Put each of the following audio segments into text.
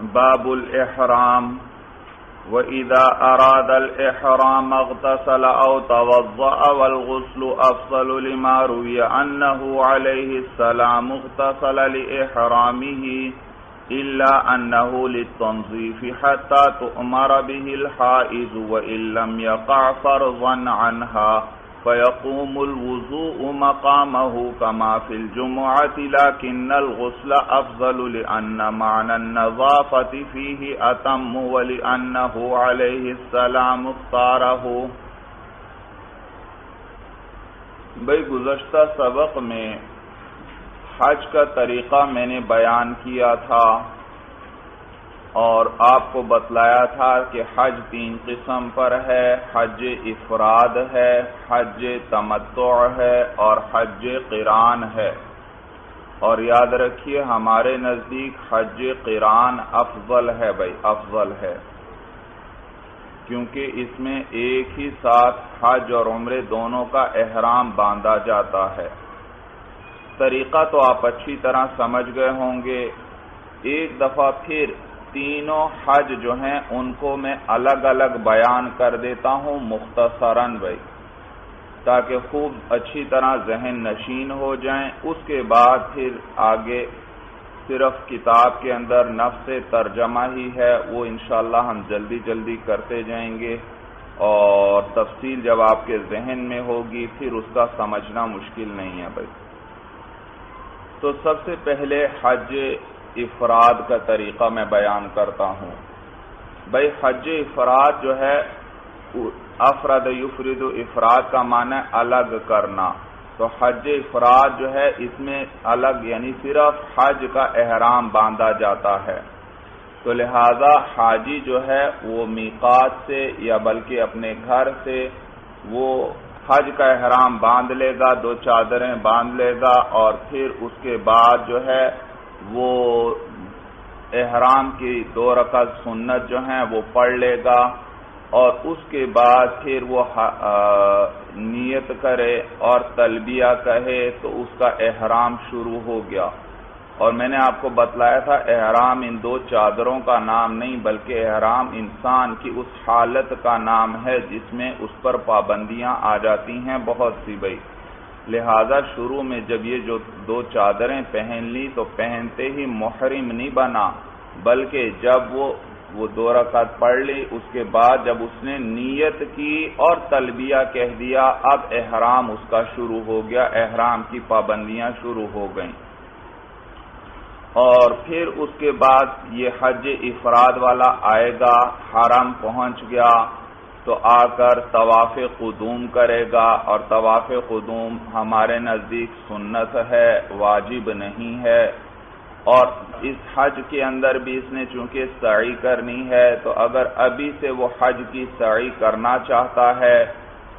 باب الإحرام وإذا أراد الإحرام اغتسل أو توضأ والغسل أفضل لما روي أنه عليه السلام اغتسل لإحرامه إلا أنه للتنظيف حتى تؤمر به الحائض وإن لم يقع فرضا عنها فيقوم الوضوء مقامه كما في الجمعة لكن الغسل أفضل لأن معنى النظافة فيه أتم ولأنه عليه السلام اختاره. بھئی گزشتہ سبق میں حج کا طریقہ میں نے بیان کیا تھا اور آپ کو بتلایا تھا کہ حج 3 قسم پر ہے. حج افراد ہے، حج تمتع ہے اور حج قران ہے. اور یاد رکھیے ہمارے نزدیک حج قران افضل ہے. بھائی افضل ہے کیونکہ اس میں ایک ہی ساتھ حج اور عمرے دونوں کا احرام باندھا جاتا ہے. طریقہ تو آپ اچھی طرح سمجھ گئے ہوں گے. ایک دفعہ پھر تینوں حج جو ہیں ان کو میں الگ الگ بیان کر دیتا ہوں مختصراً بھائی، تاکہ خوب اچھی طرح ذہن نشین ہو جائیں. اس کے بعد پھر آگے صرف کتاب کے اندر نفس ترجمہ ہی ہے، وہ انشاءاللہ ہم جلدی جلدی کرتے جائیں گے اور تفصیل جب آپ کے ذہن میں ہوگی پھر اس کا سمجھنا مشکل نہیں ہے بھائی. تو سب سے پہلے حج افراد کا طریقہ میں بیان کرتا ہوں. بھائی حج افراد جو ہے، افراد یفرد، افراد کا معنی الگ کرنا. تو حج افراد جو ہے اس میں الگ یعنی صرف حج کا احرام باندھا جاتا ہے. تو لہذا حاجی جو ہے وہ میقات سے یا بلکہ اپنے گھر سے وہ حج کا احرام باندھ لے گا، 2 چادریں باندھ لے گا اور پھر اس کے بعد جو ہے وہ احرام کی 2 رکعت سنت جو ہیں وہ پڑھ لے گا اور اس کے بعد پھر وہ نیت کرے اور تلبیہ کہے تو اس کا احرام شروع ہو گیا. اور میں نے آپ کو بتلایا تھا احرام ان 2 چادروں کا نام نہیں بلکہ احرام انسان کی اس حالت کا نام ہے جس میں اس پر پابندیاں آ جاتی ہیں بہت سی بھائی. لہذا شروع میں جب یہ جو 2 چادریں پہن لی تو پہنتے ہی محرم نہیں بنا، بلکہ جب وہ 2 رکعت پڑھ لی اس کے بعد جب اس نے نیت کی اور تلبیہ کہہ دیا اب احرام اس کا شروع ہو گیا، احرام کی پابندیاں شروع ہو گئیں. اور پھر اس کے بعد یہ حج افراد والا آئے گا، حرم پہنچ گیا تو آ کر طواف قدوم کرے گا. اور طواف قدوم ہمارے نزدیک سنت ہے، واجب نہیں ہے. اور اس حج کے اندر بھی اس نے چونکہ سعی کرنی ہے تو اگر ابھی سے وہ حج کی سعی کرنا چاہتا ہے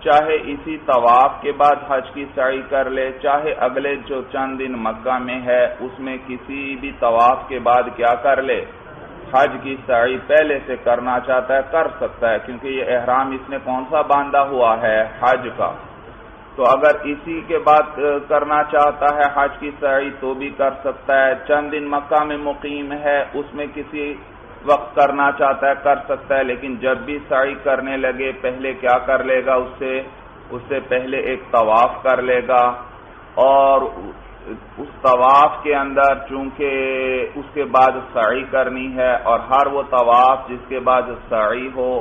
چاہے اسی طواف کے بعد حج کی سعی کر لے، چاہے اگلے جو چند دن مکہ میں ہے اس میں کسی بھی طواف کے بعد کیا کر لے، حج کی سعی پہلے سے کرنا چاہتا ہے کر سکتا ہے کیونکہ یہ احرام اس نے کون سا باندھا ہوا ہے، حج کا. تو اگر اسی کے بعد کرنا چاہتا ہے حج کی سعی تو بھی کر سکتا ہے. چند دن مکہ میں مقیم ہے اس میں کسی وقت کرنا چاہتا ہے کر سکتا ہے. لیکن جب بھی سعی کرنے لگے پہلے کیا کر لے گا، اس سے پہلے ایک طواف کر لے گا. اور اس طواف کے اندر چونکہ اس کے بعد سعی کرنی ہے اور ہر وہ طواف جس کے بعد سعی ہو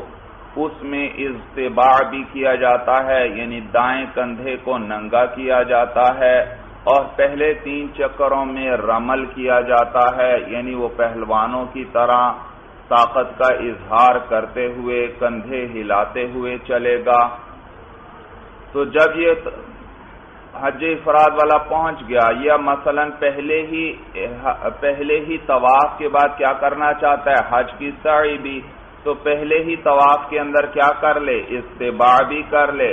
اس میں اضطباع بھی کیا جاتا ہے یعنی دائیں کندھے کو ننگا کیا جاتا ہے. اور پہلے 3 چکروں میں رمل کیا جاتا ہے یعنی وہ پہلوانوں کی طرح طاقت کا اظہار کرتے ہوئے کندھے ہلاتے ہوئے چلے گا. تو جب یہ حج افراد والا پہنچ گیا یا مثلا پہلے ہی طواف کے بعد کیا کرنا چاہتا ہے، حج کی سعی بھی، تو پہلے ہی طواف کے اندر کیا کر لے، استباع بھی کر لے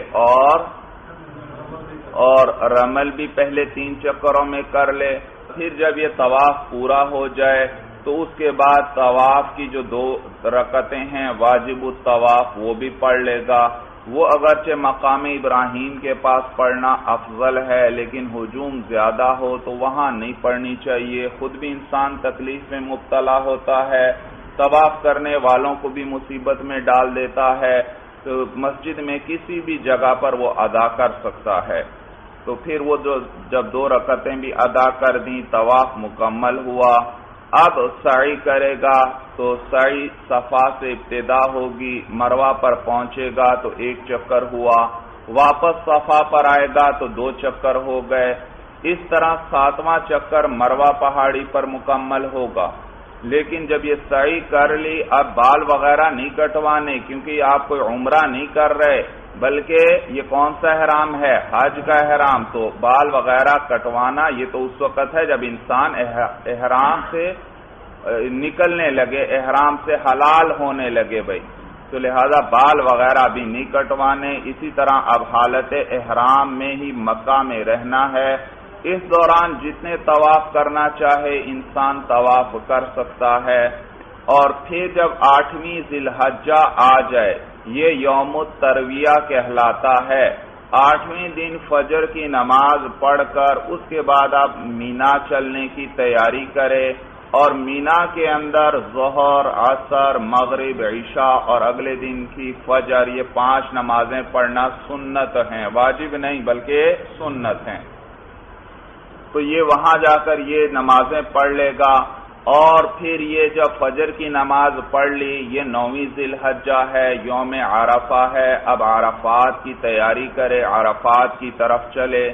اور رمل بھی پہلے 3 چکروں میں کر لے. پھر جب یہ طواف پورا ہو جائے تو اس کے بعد طواف کی جو 2 رکعتیں ہیں واجب الطواف وہ بھی پڑھ لے گا. وہ اگرچہ مقام ابراہیم کے پاس پڑھنا افضل ہے لیکن ہجوم زیادہ ہو تو وہاں نہیں پڑھنی چاہیے. خود بھی انسان تکلیف میں مبتلا ہوتا ہے طواف کرنے والوں کو بھی مصیبت میں ڈال دیتا ہے، تو مسجد میں کسی بھی جگہ پر وہ ادا کر سکتا ہے۔ تو پھر وہ جب 2 رکعتیں بھی ادا کر دیں، طواف مکمل ہوا، اب سعی کرے گا تو سعی صفا سے ابتدا ہوگی، مروہ پر پہنچے گا تو 1 چکر ہوا، واپس صفا پر آئے گا تو 2 چکر ہو گئے، اس طرح 7واں چکر مروہ پہاڑی پر مکمل ہوگا۔ لیکن جب یہ سعی کر لی، اب بال وغیرہ نہیں کٹوانے، کیونکہ آپ کوئی عمرہ نہیں کر رہے بلکہ یہ کون سا احرام ہے؟ حج کا احرام، تو بال وغیرہ کٹوانا یہ تو اس وقت ہے جب انسان احرام سے نکلنے لگے، احرام سے حلال ہونے لگے بھائی، تو لہذا بال وغیرہ بھی نہیں کٹوانے۔ اسی طرح اب حالت احرام میں ہی مکہ میں رہنا ہے، اس دوران جتنے طواف کرنا چاہے انسان طواف کر سکتا ہے۔ اور پھر جب 8ویں ذی الحجہ آ جائے، یہ یوم الترویہ کہلاتا ہے، 8ویں دن فجر کی نماز پڑھ کر اس کے بعد آپ مینا چلنے کی تیاری کرے، اور مینا کے اندر ظہر، عصر، مغرب، عشاء اور اگلے دن کی فجر، یہ 5 نمازیں پڑھنا سنت ہیں، واجب نہیں بلکہ سنت ہیں۔ تو یہ وہاں جا کر یہ نمازیں پڑھ لے گا، اور پھر یہ جب فجر کی نماز پڑھ لی، یہ 9ویں ذی الحجہ ہے، یوم عرفہ ہے، اب عرفات کی تیاری کرے، عرفات کی طرف چلے۔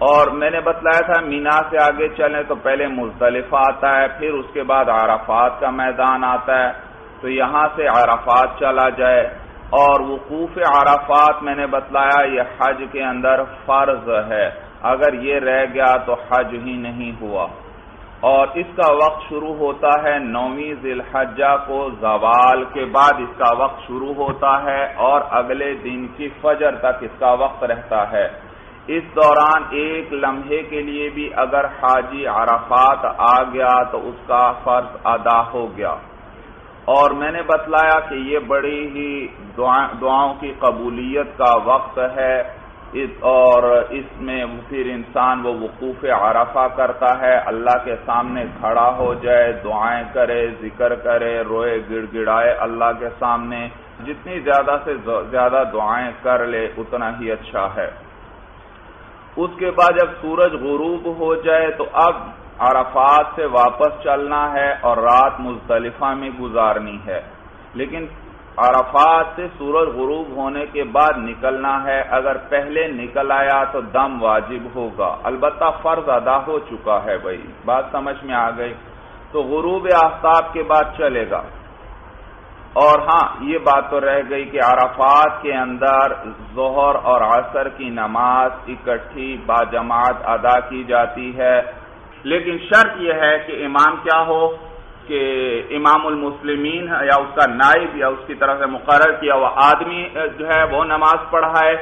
اور میں نے بتلایا تھا مینا سے آگے چلیں تو پہلے مزدلفہ آتا ہے، پھر اس کے بعد عرفات کا میدان آتا ہے، تو یہاں سے عرفات چلا جائے۔ اور وقوف عرفات میں نے بتلایا یہ حج کے اندر فرض ہے، اگر یہ رہ گیا تو حج ہی نہیں ہوا۔ اور اس کا وقت شروع ہوتا ہے 9ویں ذی الحجہ کو، زوال کے بعد اس کا وقت شروع ہوتا ہے اور اگلے دن کی فجر تک اس کا وقت رہتا ہے۔ اس دوران ایک لمحے کے لیے بھی اگر حاجی عرفات آ گیا تو اس کا فرض ادا ہو گیا۔ اور میں نے بتلایا کہ یہ بڑی ہی دعاؤں کی قبولیت کا وقت ہے، اور اس میں پھر انسان وہ وقوف عرفہ کرتا ہے، اللہ کے سامنے کھڑا ہو جائے، دعائیں کرے، ذکر کرے، روئے گڑ گڑائے اللہ کے سامنے، جتنی زیادہ سے زیادہ دعائیں کر لے اتنا ہی اچھا ہے۔ اس کے بعد جب سورج غروب ہو جائے تو اب عرفات سے واپس چلنا ہے اور رات مزدلفہ میں گزارنی ہے، لیکن عرفات سے سورج غروب ہونے کے بعد نکلنا ہے، اگر پہلے نکل آیا تو دم واجب ہوگا، البتہ فرض ادا ہو چکا ہے بھائی، بات سمجھ میں آ گئی، تو غروب آفتاب کے بعد چلے گا۔ اور ہاں یہ بات تو رہ گئی کہ عرفات کے اندر ظہر اور عصر کی نماز اکٹھی باجماعت ادا کی جاتی ہے، لیکن شرط یہ ہے کہ امام کیا ہو کہ امام المسلمین یا اس کا نائب یا اس کی طرف سے مقرر کیا ہوا آدمی جو ہے وہ نماز پڑھائے،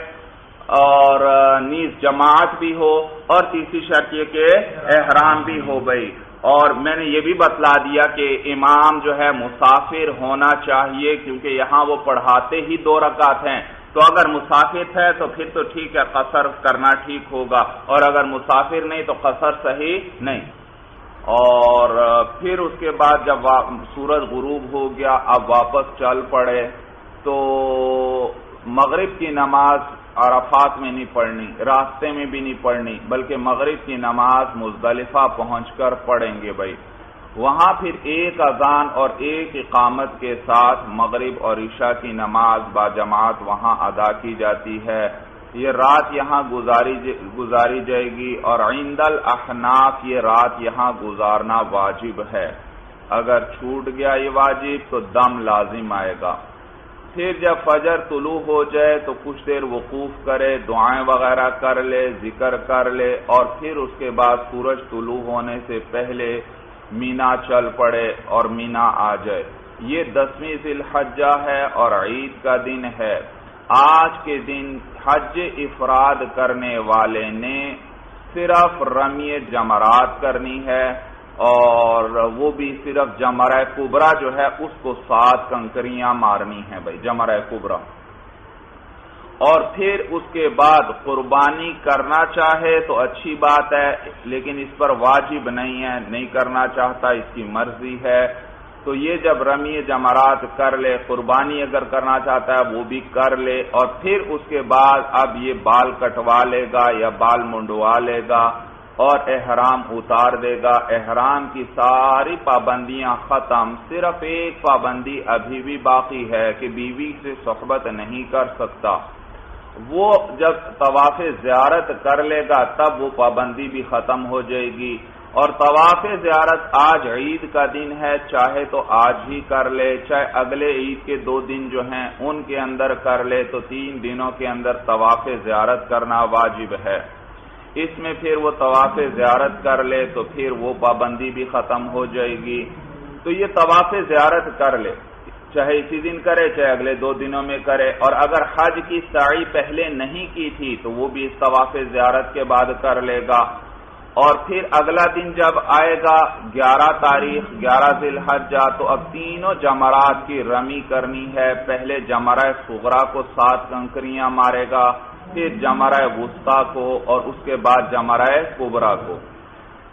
اور نیز جماعت بھی ہو، اور تیسری شرط یہ کہ احرام بھی ہو بھائی۔ اور میں نے یہ بھی بتلا دیا کہ امام جو ہے مسافر ہونا چاہیے، کیونکہ یہاں وہ پڑھاتے ہی 2 رکعت ہیں، تو اگر مسافر ہے تو پھر تو ٹھیک ہے، قصر کرنا ٹھیک ہوگا، اور اگر مسافر نہیں تو قصر صحیح نہیں۔ اور پھر اس کے بعد جب سورج غروب ہو گیا، اب واپس چل پڑے، تو مغرب کی نماز عرفات میں نہیں پڑھنی، راستے میں بھی نہیں پڑھنی، بلکہ مغرب کی نماز مزدلفہ پہنچ کر پڑھیں گے بھائی۔ وہاں پھر ایک اذان اور ایک اقامت کے ساتھ مغرب اور عشاء کی نماز باجماعت وہاں ادا کی جاتی ہے۔ یہ رات یہاں گزاری جائے گی، اور عند الاحناف یہ رات یہاں گزارنا واجب ہے، اگر چھوٹ گیا یہ واجب تو دم لازم آئے گا۔ پھر جب فجر طلوع ہو جائے تو کچھ دیر وقوف کرے، دعائیں وغیرہ کر لے، ذکر کر لے، اور پھر اس کے بعد سورج طلوع ہونے سے پہلے مینا چل پڑے اور مینا آ جائے۔ یہ 10ویں ذی الحجہ ہے اور عید کا دن ہے۔ آج کے دن حج افراد کرنے والے نے صرف رمی جمرات کرنی ہے، اور وہ بھی صرف جمرہ کبریٰ جو ہے اس کو 7 کنکریاں مارنی ہیں بھائی، جمرہ کبریٰ۔ اور پھر اس کے بعد قربانی کرنا چاہے تو اچھی بات ہے، لیکن اس پر واجب نہیں ہے، نہیں کرنا چاہتا اس کی مرضی ہے۔ تو یہ جب رمی جمرات کر لے، قربانی اگر کرنا چاہتا ہے وہ بھی کر لے، اور پھر اس کے بعد اب یہ بال کٹوا لے گا یا بال منڈوا لے گا اور احرام اتار دے گا۔ احرام کی ساری پابندیاں ختم، صرف ایک پابندی ابھی بھی باقی ہے کہ بیوی سے صحبت نہیں کر سکتا۔ وہ جب طواف زیارت کر لے گا تب وہ پابندی بھی ختم ہو جائے گی۔ اور طواف زیارت آج عید کا دن ہے، چاہے تو آج ہی کر لے، چاہے اگلے عید کے 2 دن جو ہیں ان کے اندر کر لے، تو 3 دنوں کے اندر طواف زیارت کرنا واجب ہے۔ اس میں پھر وہ طواف زیارت کر لے تو پھر وہ پابندی بھی ختم ہو جائے گی۔ تو یہ طواف زیارت کر لے، چاہے اسی دن کرے چاہے اگلے 2 دنوں میں کرے، اور اگر حج کی سعی پہلے نہیں کی تھی تو وہ بھی اس طواف زیارت کے بعد کر لے گا۔ اور پھر اگلا دن جب آئے گا 11 تاریخ 11 ذی الحجہ، تو اب تینوں جمرات کی رمی کرنی ہے۔ پہلے جمرہ صغریٰ کو 7 کنکریاں مارے گا، پھر جمرہ وسطیٰ کو، اور اس کے بعد جمرہ کبریٰ کو۔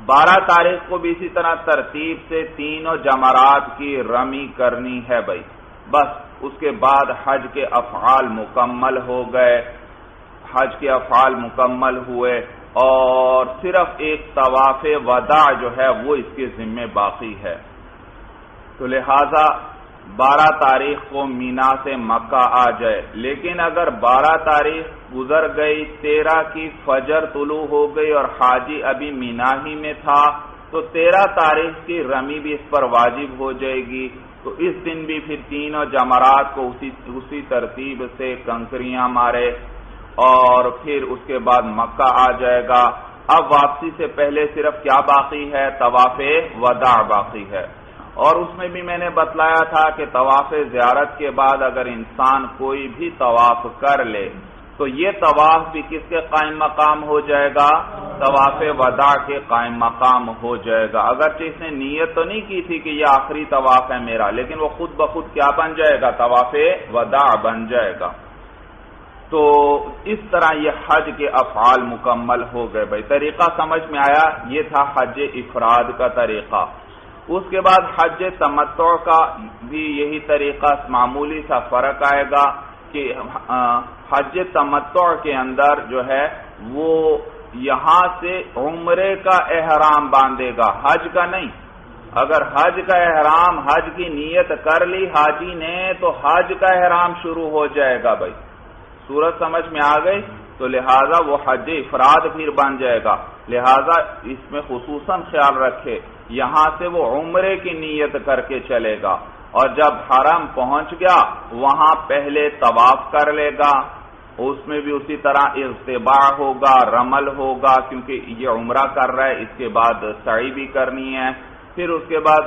12 تاریخ کو بھی اسی طرح ترتیب سے تینوں جمرات کی رمی کرنی ہے بھائی، بس اس کے بعد حج کے افعال مکمل ہو گئے، حج کے افعال مکمل ہوئے، اور صرف ایک طواف وداع جو ہے وہ اس کے ذمے باقی ہے۔ تو لہذا 12 تاریخ کو مینا سے مکہ آ جائے، لیکن اگر 12 تاریخ گزر گئی، 13 کی فجر طلوع ہو گئی اور حاجی ابھی مینا ہی میں تھا، تو 13 تاریخ کی رمی بھی اس پر واجب ہو جائے گی۔ تو اس دن بھی پھر تینوں جمرات کو اسی ترتیب سے کنکریاں مارے، اور پھر اس کے بعد مکہ آ جائے گا۔ اب واپسی سے پہلے صرف کیا باقی ہے؟ طواف وداع باقی ہے۔ اور اس میں بھی میں نے بتلایا تھا کہ طواف زیارت کے بعد اگر انسان کوئی بھی طواف کر لے تو یہ طواف بھی کس کے قائم مقام ہو جائے گا؟ طواف وداع کے قائم مقام ہو جائے گا۔ اگرچہ اس نے نیت تو نہیں کی تھی کہ یہ آخری طواف ہے میرا، لیکن وہ خود بخود کیا بن جائے گا؟ طواف وداع بن جائے گا۔ تو اس طرح یہ حج کے افعال مکمل ہو گئے بھائی۔ طریقہ سمجھ میں آیا؟ یہ تھا حج افراد کا طریقہ۔ اس کے بعد حج تمتع کا بھی یہی طریقہ، معمولی سا فرق آئے گا کہ حج تمتع کے اندر جو ہے وہ یہاں سے عمرے کا احرام باندھے گا، حج کا نہیں۔ اگر حج کا احرام، حج کی نیت کر لی حاجی نے تو حج کا احرام شروع ہو جائے گا بھائی۔ صورت سمجھ میں آ گئی؟ تو لہٰذا وہ حج افراد پھر بن جائے گا۔ لہٰذا اس میں خصوصاً خیال رکھے، یہاں سے وہ عمرے کی نیت کر کے چلے گا، اور جب حرم پہنچ گیا وہاں پہلے طواف کر لے گا، اس میں بھی اسی طرح اضطباع ہوگا، رمل ہوگا، کیونکہ یہ عمرہ کر رہا ہے، اس کے بعد سعی بھی کرنی ہے، پھر اس کے بعد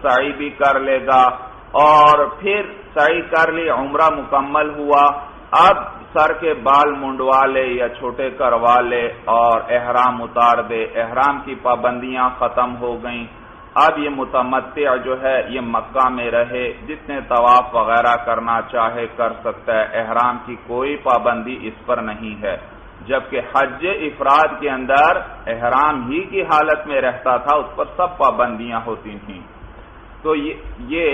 سعی بھی کر لے گا، اور پھر سعی کر لی، عمرہ مکمل ہوا، اب سر کے بال منڈوا لے یا چھوٹے کروا لے اور احرام اتار دے۔ احرام کی پابندیاں ختم ہو گئیں، اب یہ متمتع جو ہے یہ مکہ میں رہے، جتنے طواف وغیرہ کرنا چاہے کر سکتا ہے، احرام کی کوئی پابندی اس پر نہیں ہے، جبکہ حج افراد کے اندر احرام ہی کی حالت میں رہتا تھا، اس پر سب پابندیاں ہوتی تھیں۔ تو یہ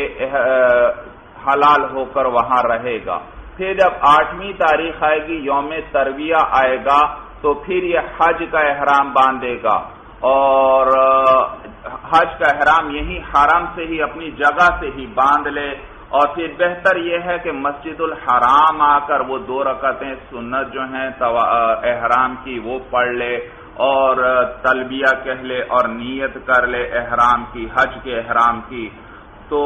حلال ہو کر وہاں رہے گا۔ پھر جب 8ویں تاریخ آئے گی، یوم ترویہ آئے گا، تو پھر یہ حج کا احرام باندھے گا، اور حج کا احرام یہی حرم سے ہی اپنی جگہ سے ہی باندھ لے، اور پھر بہتر یہ ہے کہ مسجد الحرام آ کر وہ 2 رکعتیں سنت جو ہیں احرام کی وہ پڑھ لے، اور تلبیہ کہہ لے اور نیت کر لے احرام کی، حج کے احرام کی، تو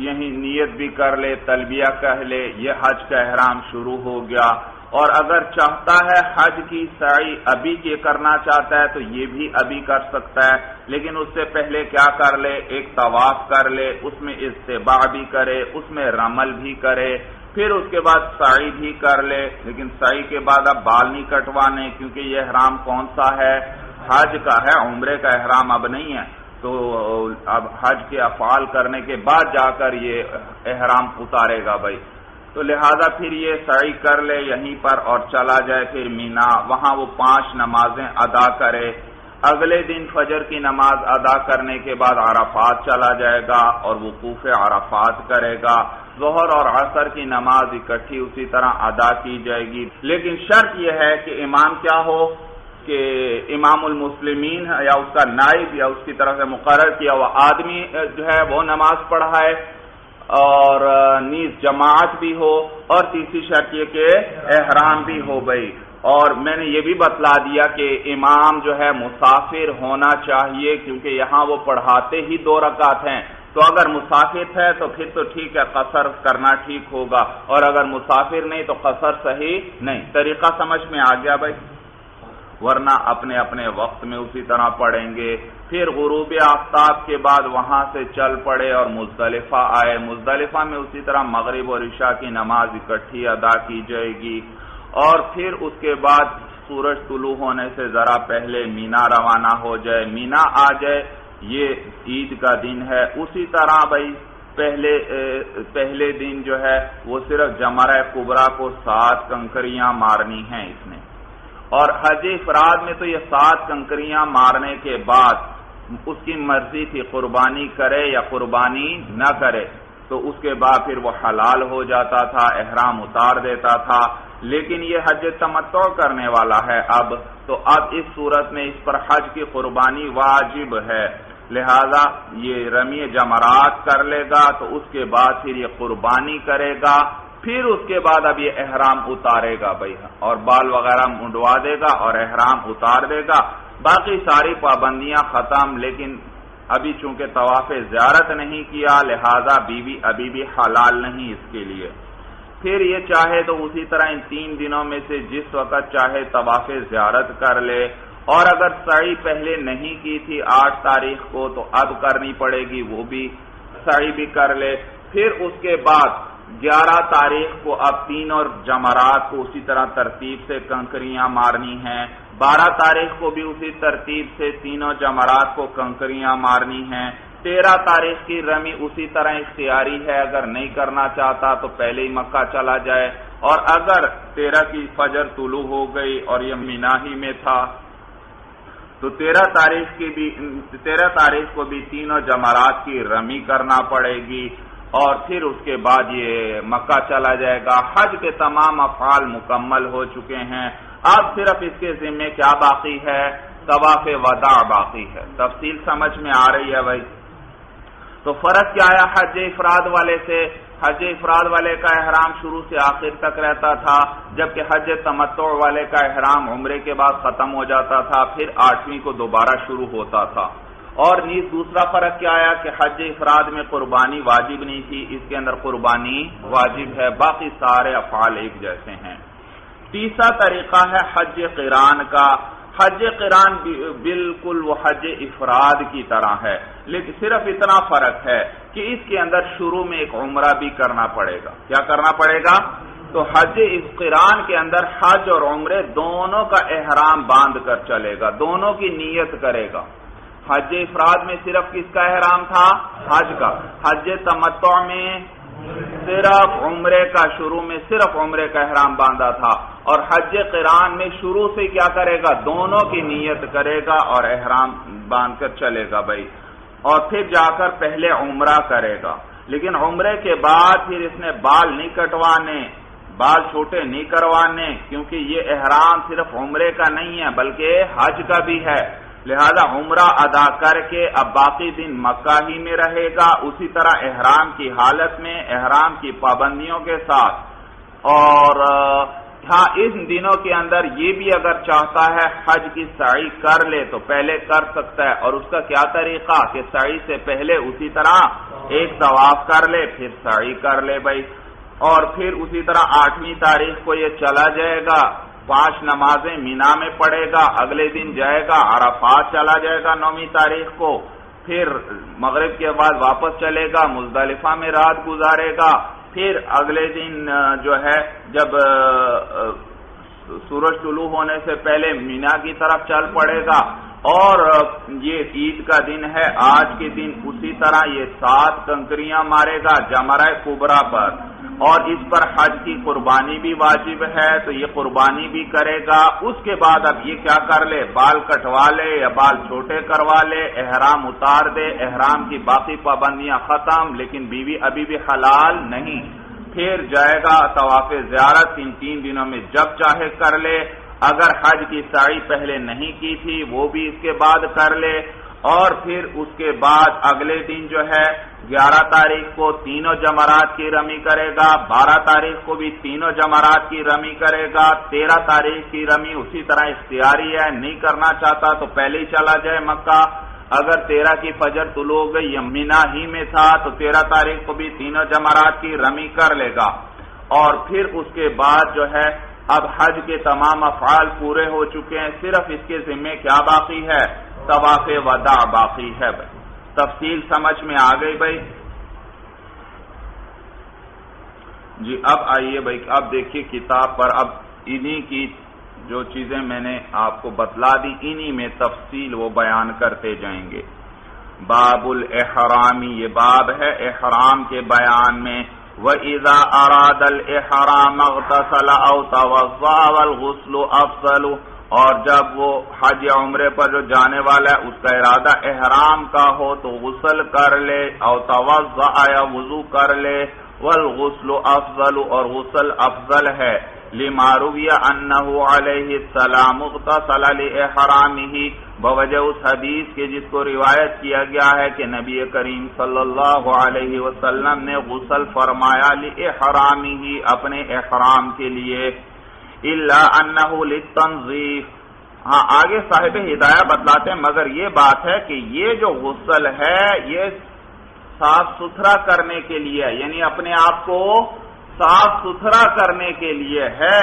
یہی نیت بھی کر لے، تلبیہ کہہ لے، یہ حج کا احرام شروع ہو گیا۔ اور اگر چاہتا ہے حج کی سعی ابھی یہ کرنا چاہتا ہے تو یہ بھی ابھی کر سکتا ہے، لیکن اس سے پہلے کیا کر لے؟ ایک طواف کر لے، اس میں اضطباع بھی کرے، اس میں رمل بھی کرے، پھر اس کے بعد سعی بھی کر لے، لیکن سعی کے بعد اب بال نہیں کٹوانے، کیونکہ یہ احرام کون سا ہے؟ حج کا ہے، عمرے کا احرام اب نہیں ہے، تو اب حج کے افعال کرنے کے بعد جا کر یہ احرام اتارے گا بھائی۔ تو لہذا پھر یہ سعی کر لے یہیں پر اور چلا جائے پھر مینا، وہاں وہ 5 نمازیں ادا کرے، اگلے دن فجر کی نماز ادا کرنے کے بعد عرفات چلا جائے گا اور وقوف عرفات کرے گا. ظہر اور عصر کی نماز اکٹھی اسی طرح ادا کی جائے گی. لیکن شرط یہ ہے کہ امام کیا ہو کہ امام المسلمین یا اس کا نائب یا اس کی طرف سے مقرر کیا ہوا آدمی جو ہے وہ نماز پڑھائے اور نیز جماعت بھی ہو. اور تیسری شرط یہ کہ احرام بھی ہو بھائی. اور میں نے یہ بھی بتلا دیا کہ امام جو ہے مسافر ہونا چاہیے کیونکہ یہاں وہ پڑھاتے ہی 2 رکعت ہیں. تو اگر مسافر ہے تو پھر تو ٹھیک ہے قصر کرنا ٹھیک ہوگا اور اگر مسافر نہیں تو قصر صحیح نہیں. طریقہ سمجھ میں آ گیا بھائی. ورنہ اپنے اپنے وقت میں اسی طرح پڑھیں گے. پھر غروب آفتاب کے بعد وہاں سے چل پڑے اور مزدلفہ آئے. مزدلفہ میں اسی طرح مغرب اور عشاء کی نماز اکٹھی ادا کی جائے گی. اور پھر اس کے بعد سورج طلوع ہونے سے ذرا پہلے مینا روانہ ہو جائے. مینا آ جائے. یہ عید کا دن ہے. اسی طرح بھائی پہلے دن جو ہے وہ صرف جمرہ کبریٰ کو 7 کنکریاں مارنی ہیں اس نے. اور حج افراد میں تو یہ 7 کنکریاں مارنے کے بعد اس کی مرضی تھی قربانی کرے یا قربانی نہ کرے. تو اس کے بعد پھر وہ حلال ہو جاتا تھا, احرام اتار دیتا تھا. لیکن یہ حج تمتع کرنے والا ہے اب تو اب اس صورت میں اس پر حج کی قربانی واجب ہے. لہذا یہ رمی جمرات کر لے گا تو اس کے بعد پھر یہ قربانی کرے گا. پھر اس کے بعد اب یہ احرام اتارے گا بھائی اور بال وغیرہ منڈوا دے گا اور احرام اتار دے گا. باقی ساری پابندیاں ختم. لیکن ابھی چونکہ طواف زیارت نہیں کیا لہذا بیوی ابھی بھی حلال نہیں اس کے لیے. پھر یہ چاہے تو اسی طرح ان 3 دنوں میں سے جس وقت چاہے طواف زیارت کر لے. اور اگر سعی پہلے نہیں کی تھی 8 تاریخ کو تو اب کرنی پڑے گی, وہ بھی سعی بھی کر لے. پھر اس کے بعد 11 تاریخ کو اب 3 اور جمرات کو اسی طرح ترتیب سے کنکریاں مارنی ہیں. 12 تاریخ کو بھی اسی ترتیب سے 3 جمرات کو کنکریاں مارنی ہیں. 13 تاریخ کی رمی اسی طرح اختیاری ہے. اگر نہیں کرنا چاہتا تو پہلے ہی مکہ چلا جائے. اور اگر 13 کی فجر طلوع ہو گئی اور یہ مینا ہی میں تھا تو 13 تاریخ کو بھی 3 جمرات کی رمی کرنا پڑے گی. اور پھر اس کے بعد یہ مکہ چلا جائے گا. حج کے تمام افعال مکمل ہو چکے ہیں. اب صرف اس کے ذمے کیا باقی ہے؟ طواف وداع باقی ہے. تفصیل سمجھ میں آ رہی ہے بھائی. تو فرق کیا ہے حج افراد والے سے؟ حج افراد والے کا احرام شروع سے آخر تک رہتا تھا جبکہ حج تمتع والے کا احرام عمرے کے بعد ختم ہو جاتا تھا, پھر 8ویں کو دوبارہ شروع ہوتا تھا. اور نیز دوسرا فرق کیا آیا کہ حج افراد میں قربانی واجب نہیں تھی, اس کے اندر قربانی واجب ہے. باقی سارے افعال ایک جیسے ہیں. تیسرا طریقہ ہے حج قران کا. حج قران بالکل وہ حج افراد کی طرح ہے لیکن صرف اتنا فرق ہے کہ اس کے اندر شروع میں ایک عمرہ بھی کرنا پڑے گا. کیا کرنا پڑے گا؟ تو حج قران کے اندر حج اور عمرے دونوں کا احرام باندھ کر چلے گا, دونوں کی نیت کرے گا. حج افراد میں صرف کس کا احرام تھا؟ حج کا. حج تمتع میں صرف عمرے کا, شروع میں صرف عمرے کا احرام باندھا تھا. اور حج قران میں شروع سے کیا کرے گا؟ دونوں کی نیت کرے گا اور احرام باندھ کر چلے گا بھائی. اور پھر جا کر پہلے عمرہ کرے گا. لیکن عمرے کے بعد پھر اس نے بال نہیں کٹوانے, بال چھوٹے نہیں کروانے, کیونکہ یہ احرام صرف عمرے کا نہیں ہے بلکہ حج کا بھی ہے. لہذا عمرہ ادا کر کے اب باقی دن مکہ ہی میں رہے گا, اسی طرح احرام کی حالت میں احرام کی پابندیوں کے ساتھ. اور ہاں ان دنوں کے اندر یہ بھی اگر چاہتا ہے حج کی سعی کر لے تو پہلے کر سکتا ہے. اور اس کا کیا طریقہ کہ سعی سے پہلے اسی طرح ایک طواف کر لے پھر سعی کر لے بھائی. اور پھر اسی طرح 8ویں تاریخ کو یہ چلا جائے گا, 5 نمازیں مینا میں پڑھے گا, اگلے دن جائے گا عرفات چلا جائے گا 9ویں تاریخ کو, پھر مغرب کے بعد واپس چلے گا, مزدلفہ میں رات گزارے گا, پھر اگلے دن جو ہے جب سورج طلوع ہونے سے پہلے مینا کی طرف چل پڑے گا اور یہ عید کا دن ہے، آج کے دن اسی طرح یہ 7 کنکریاں مارے گا جمرہ کبریٰ پر، اور اس پر حج کی قربانی بھی واجب ہے، تو یہ قربانی بھی کرے گا۔ اس کے بعد اب یہ کیا کر لے، بال کٹوا لے یا بال چھوٹے کروا لے، احرام اتار دے، احرام کی باقی پابندیاں ختم، لیکن بیوی ابھی بھی حلال نہیں۔ پھر جائے گا طواف زیارت، ان 3 دنوں میں جب چاہے کر لے، اگر حج کی سعی پہلے نہیں کی تھی وہ بھی اس کے بعد کر لے، اور پھر اس کے بعد اگلے دن جو ہے 11 تاریخ کو تینوں جمرات کی رمی کرے گا، 12 تاریخ کو بھی تینوں جمرات کی رمی کرے گا، 13 تاریخ کی رمی اسی طرح اختیاری ہے، نہیں کرنا چاہتا تو پہلے ہی چلا جائے مکہ، اگر 13 کی فجر طلوع ہو گئی مینا ہی میں تھا تو 13 تاریخ کو بھی تینوں جمرات کی رمی کر لے گا، اور پھر اس کے بعد جو ہے اب حج کے تمام افعال پورے ہو چکے ہیں، صرف اس کے ذمے کیا باقی ہے، طواف وداع باقی ہے۔ بھائی تفصیل سمجھ میں آ گئی بھائی؟ جی اب آئیے بھائی، اب دیکھیے کتاب پر، اب انہی کی جو چیزیں میں نے آپ کو بتلا دی انہی میں تفصیل وہ بیان کرتے جائیں گے۔ باب الاحرامی، یہ باب ہے احرام کے بیان میں۔ وَإِذَا أَرَادَ الْإِحْرَامَ اغْتَسَلَ أَوْ تَوَضَّأَ وَالْغُسْلُ أَفْضَلُ، اور جب وہ حج یا عمرے پر جو جانے والا ہے اس کا ارادہ احرام کا ہو تو غسل کر لے، او توضأ یا وضو کر لے، والغسل افضل، اور غسل افضل ہے، لما روی انہ علیہ السلام اغتسل لإحرامہ، بوجہ اس حدیث کے جس کو روایت کیا گیا ہے کہ نبی کریم صلی اللہ علیہ وسلم نے غسل فرمایا لإحرامہ، اپنے احرام کے لیے، الا انہ للتنظیف۔ ہاں آگے صاحب ہدایہ بتلاتے ہیں مگر یہ بات ہے کہ یہ جو غسل ہے یہ صاف ستھرا کرنے کے لیے، یعنی اپنے آپ کو صاف ستھرا کرنے کے لیے ہے،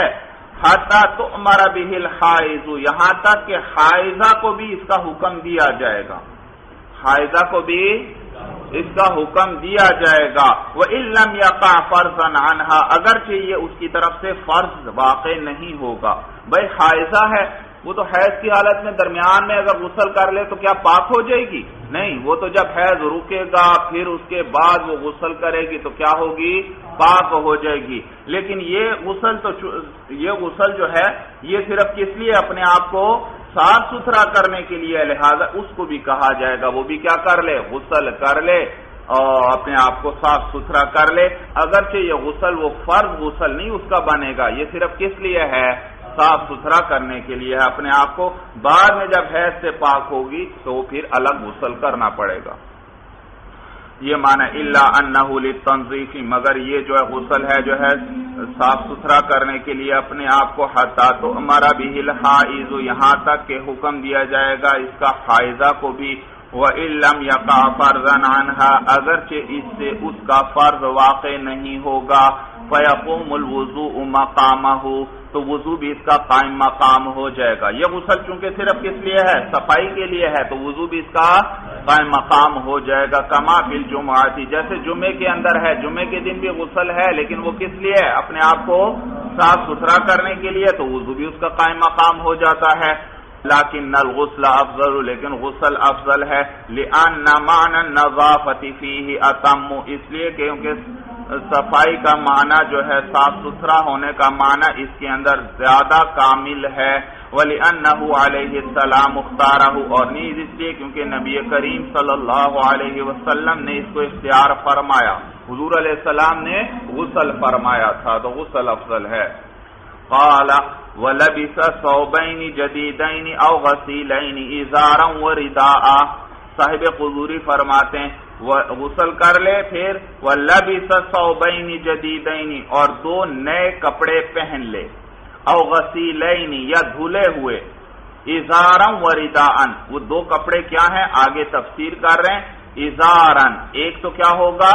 حتی تؤمر بہ الحائض، یہاں تک کہ حائضہ کو بھی اس کا حکم دیا جائے گا، حائضہ کو بھی اس کا حکم دیا جائے گا۔ وَإِن لَّمْ يَقَعْ فَرْضًا عَنْهَا، اگرچہ یہ اس کی طرف سے فرض واقع نہیں ہوگا۔ بھائی حائضہ ہے، وہ تو حیض کی حالت میں درمیان میں اگر غسل کر لے تو کیا پاک ہو جائے گی؟ نہیں، وہ تو جب حیض رکے گا پھر اس کے بعد وہ غسل کرے گی تو کیا ہوگی؟ پاک ہو جائے گی۔ لیکن یہ غسل جو ہے یہ صرف کس لیے؟ اپنے آپ کو صاف ستھرا کرنے کے لیے، لہذا اس کو بھی کہا جائے گا وہ بھی کیا کر لے؟ غسل کر لے اور اپنے آپ کو صاف ستھرا کر لے، اگرچہ یہ غسل وہ فرض غسل نہیں اس کا بنے گا، یہ صرف کس لیے ہے؟ صاف ستھرا کرنے کے لیے ہے اپنے آپ کو، بعد میں جب حیض سے پاک ہوگی تو پھر الگ غسل کرنا پڑے گا۔ یہ معنی الا انہ للتنظیف، مگر یہ جو ہے غسل ہے جو ہے صاف ستھرا کرنے کے لیے اپنے آپ کو، حتی تؤمر بہ الحائض، یہاں تک کہ حکم دیا جائے گا اس کا حائضہ کو بھی، وَإِن لَّمْ يَقَعْ فَرْضًا عَنْهَا، اگرچہ اس سے اس کا فرض واقع نہیں ہوگا، فَيَقُومُ الْوُضُوءُ مَقَامَهُ، تو وضو بھی اس کا قائم مقام ہو جائے گا۔ یہ غسل چونکہ صرف کس لیے ہے؟ صفائی کے لیے ہے، تو وضو بھی اس کا قائم مقام ہو جائے گا، کما فی الجمعۃ، جیسے جمعے کے اندر ہے، جمعے کے دن بھی غسل ہے لیکن وہ کس لیے ہے؟ اپنے آپ کو صاف ستھرا کرنے کے لیے، تو وضو بھی اس کا قائم مقام ہو جاتا ہے۔ لیکن الغسل افضل، لیکن غسل افضل ہے، لأن معنی النظافة فیہ اتم، اس لیے کیونکہ صفائی کا معنی جو ہے صاف ستھرا ہونے کا معنی اس کے اندر زیادہ کامل ہے، وَلِأَنَّهُ عَلَيْهِ السَّلَامُ اخْتَارَهُ، اور نیز اس لیے کیونکہ نبی کریم صلی اللہ علیہ وسلم نے اس کو اختیار فرمایا، حضور علیہ السلام نے غسل فرمایا تھا تو غسل افضل ہے۔ قال وَلَبِسَ ثَوْبَيْنِ جَدِيدَيْنِ أَوْ غَسِيلَيْنِ إِزَارًا وَرِدَاءً، صاحب قدوری فرماتے ہیں غسل کر لے، پھر وَلَبِسَ ثَوْبَيْنِ جَدِيدَيْنِ، اور 2 نئے کپڑے پہن لے، او غسیلین، یا دھلے ہوئے، ازارا ورداء، وہ 2 کپڑے کیا ہیں آگے تفسیر کر رہے ہیں۔ ازارا ایک تو کیا ہوگا؟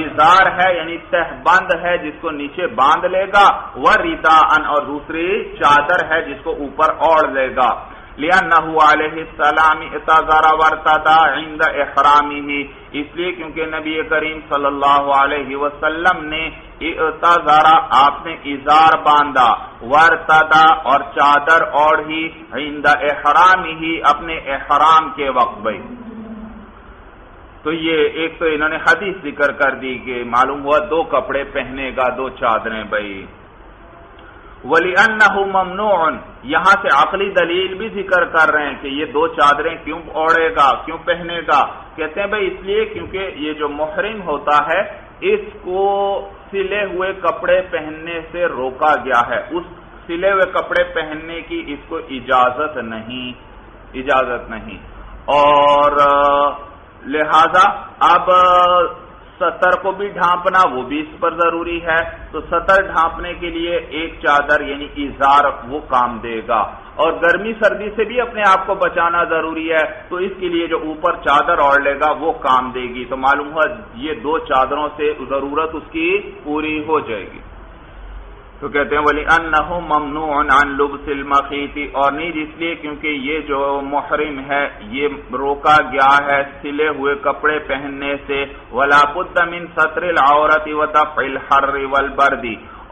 ازار ہے یعنی تہ بند ہے جس کو نیچے باندھ لے گا، ورداء، اور دوسری چادر ہے جس کو اوپر اوڑھ لے گا۔ لأنه علیہ السلام اعتذر وارتدى عند احرامه، اس لیے کیونکہ نبی کریم صلی اللہ علیہ وسلم نے اعتذر، آپ نے ازار باندھا، وارتدى اور چادر اوڑھی، عند احرامه اپنے احرام کے وقت بھائی. تو یہ ایک تو انہوں نے حدیث ذکر کر دی کہ معلوم ہوا دو کپڑے پہنے گا، دو چادریں بھائی. وَلِأَنَّهُ مَمْنُوعٌ، یہاں سے عقلی دلیل بھی ذکر کر رہے ہیں کہ یہ دو چادریں کیوں اوڑھے گا، کیوں پہنے گا. کہتے ہیں بھائی اس لیے کیونکہ یہ جو محرم ہوتا ہے اس کو سلے ہوئے کپڑے پہننے سے روکا گیا ہے، اس سلے ہوئے کپڑے پہننے کی اس کو اجازت نہیں. اور لہذا اب سطر کو بھی ڈھانپنا وہ بھی اس پر ضروری ہے، تو سطر ڈھانپنے کے لیے ایک چادر یعنی ازار وہ کام دے گا، اور گرمی سردی سے بھی اپنے آپ کو بچانا ضروری ہے، تو اس کے لیے جو اوپر چادر اوڑھ لے گا وہ کام دے گی. تو معلوم ہوا یہ دو چادروں سے ضرورت اس کی پوری ہو جائے گی. تو کہتے ہیں وَلِأَنَّهُ مَمْنُوعٌ عَنْ لُبْسِ الْمَخِيطِ، اور نیز اس لیے کیونکہ یہ جو محرم ہے یہ روکا گیا ہے سلے ہوئے کپڑے پہننے سے. وَلَا بُدَّ مِنْ سَتْرِ الْعَوْرَةِ وَدَفْعِ الْحَرِّ وَالْبَرْدِ،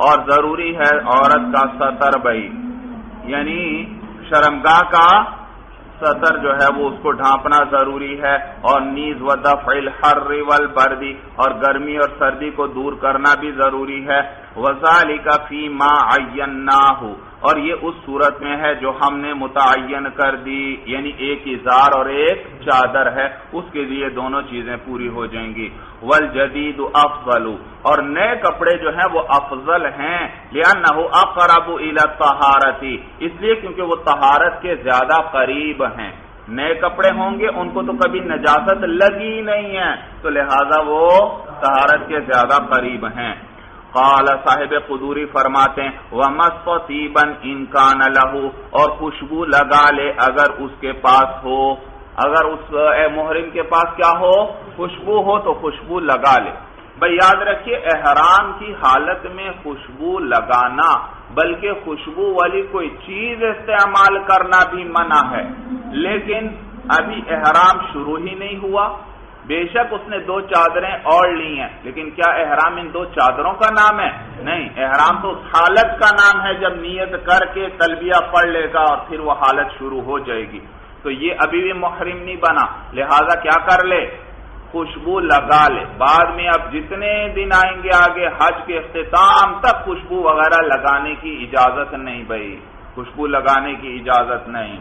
اور ضروری ہے عورت کا سطر بھائی، یعنی شرمگاہ کا سطر جو ہے وہ اس کو ڈھانپنا ضروری ہے، اور نیز وَدَفْعِ الْحَرِّ وَالْبَرْدِ، اور گرمی اور سردی کو دور کرنا بھی ضروری ہے. وَذَلِكَ فِي مَا عَيَّنَّاهُ، اور یہ اس صورت میں ہے جو ہم نے متعین کر دی، یعنی ایک ازار اور ایک چادر ہے، اس کے لیے دونوں چیزیں پوری ہو جائیں گی. وَالْجَدِيدُ أَفْضَلُ، اور نئے کپڑے جو ہیں وہ افضل ہیں، لِأَنَّهُ أَقْرَبُ إِلَى الطَّهَارَةِ، اس لیے کیونکہ وہ طہارت کے زیادہ قریب ہیں. نئے کپڑے ہوں گے ان کو تو کبھی نجاست لگی نہیں ہے، تو لہذا وہ طہارت کے زیادہ قریب ہیں. قال صاحب قدوری فرماتے ہیں وَمَسْطَ طِيبًا إِنْ كَانَ لَهُ، اور خوشبو لگا لے اگر اس کے پاس ہو، اگر اس محرم کے پاس کیا ہو، خوشبو ہو تو خوشبو لگا لے. بھئی یاد رکھیے احرام کی حالت میں خوشبو لگانا بلکہ خوشبو والی کوئی چیز استعمال کرنا بھی منع ہے، لیکن ابھی احرام شروع ہی نہیں ہوا. بے شک اس نے دو چادریں اوڑھ لی ہیں، لیکن کیا احرام ان دو چادروں کا نام ہے؟ نہیں، احرام تو اس حالت کا نام ہے جب نیت کر کے تلبیہ پڑھ لے گا اور پھر وہ حالت شروع ہو جائے گی. تو یہ ابھی بھی محرم نہیں بنا، لہذا کیا کر لے، خوشبو لگا لے. بعد میں اب جتنے دن آئیں گے آگے حج کے اختتام تک خوشبو وغیرہ لگانے کی اجازت نہیں بھائی، خوشبو لگانے کی اجازت نہیں،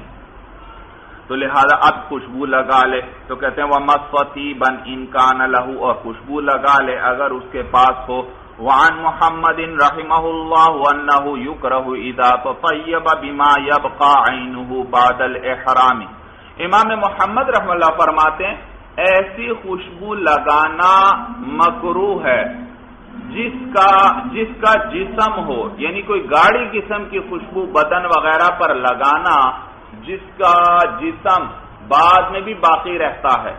تو لہذا اب خوشبو لگا لے. تو کہتے ہیں وَمَسْطَ طِيبًا إِنْ كَانَ لَهُ، اور خوشبو لگا لے اگر اس کے پاس ہو. وعن محمد رحمہ اللہ انہ یکرہ اذا تطیب بما یبقى عینہ بعد الاحرام. امام محمد رحمہ اللہ فرماتے ہیں ایسی خوشبو لگانا مکروہ ہے جس کا جسم ہو، یعنی کوئی گاڑی قسم کی خوشبو بدن وغیرہ پر لگانا جس کا جسم بعد میں بھی باقی رہتا ہے،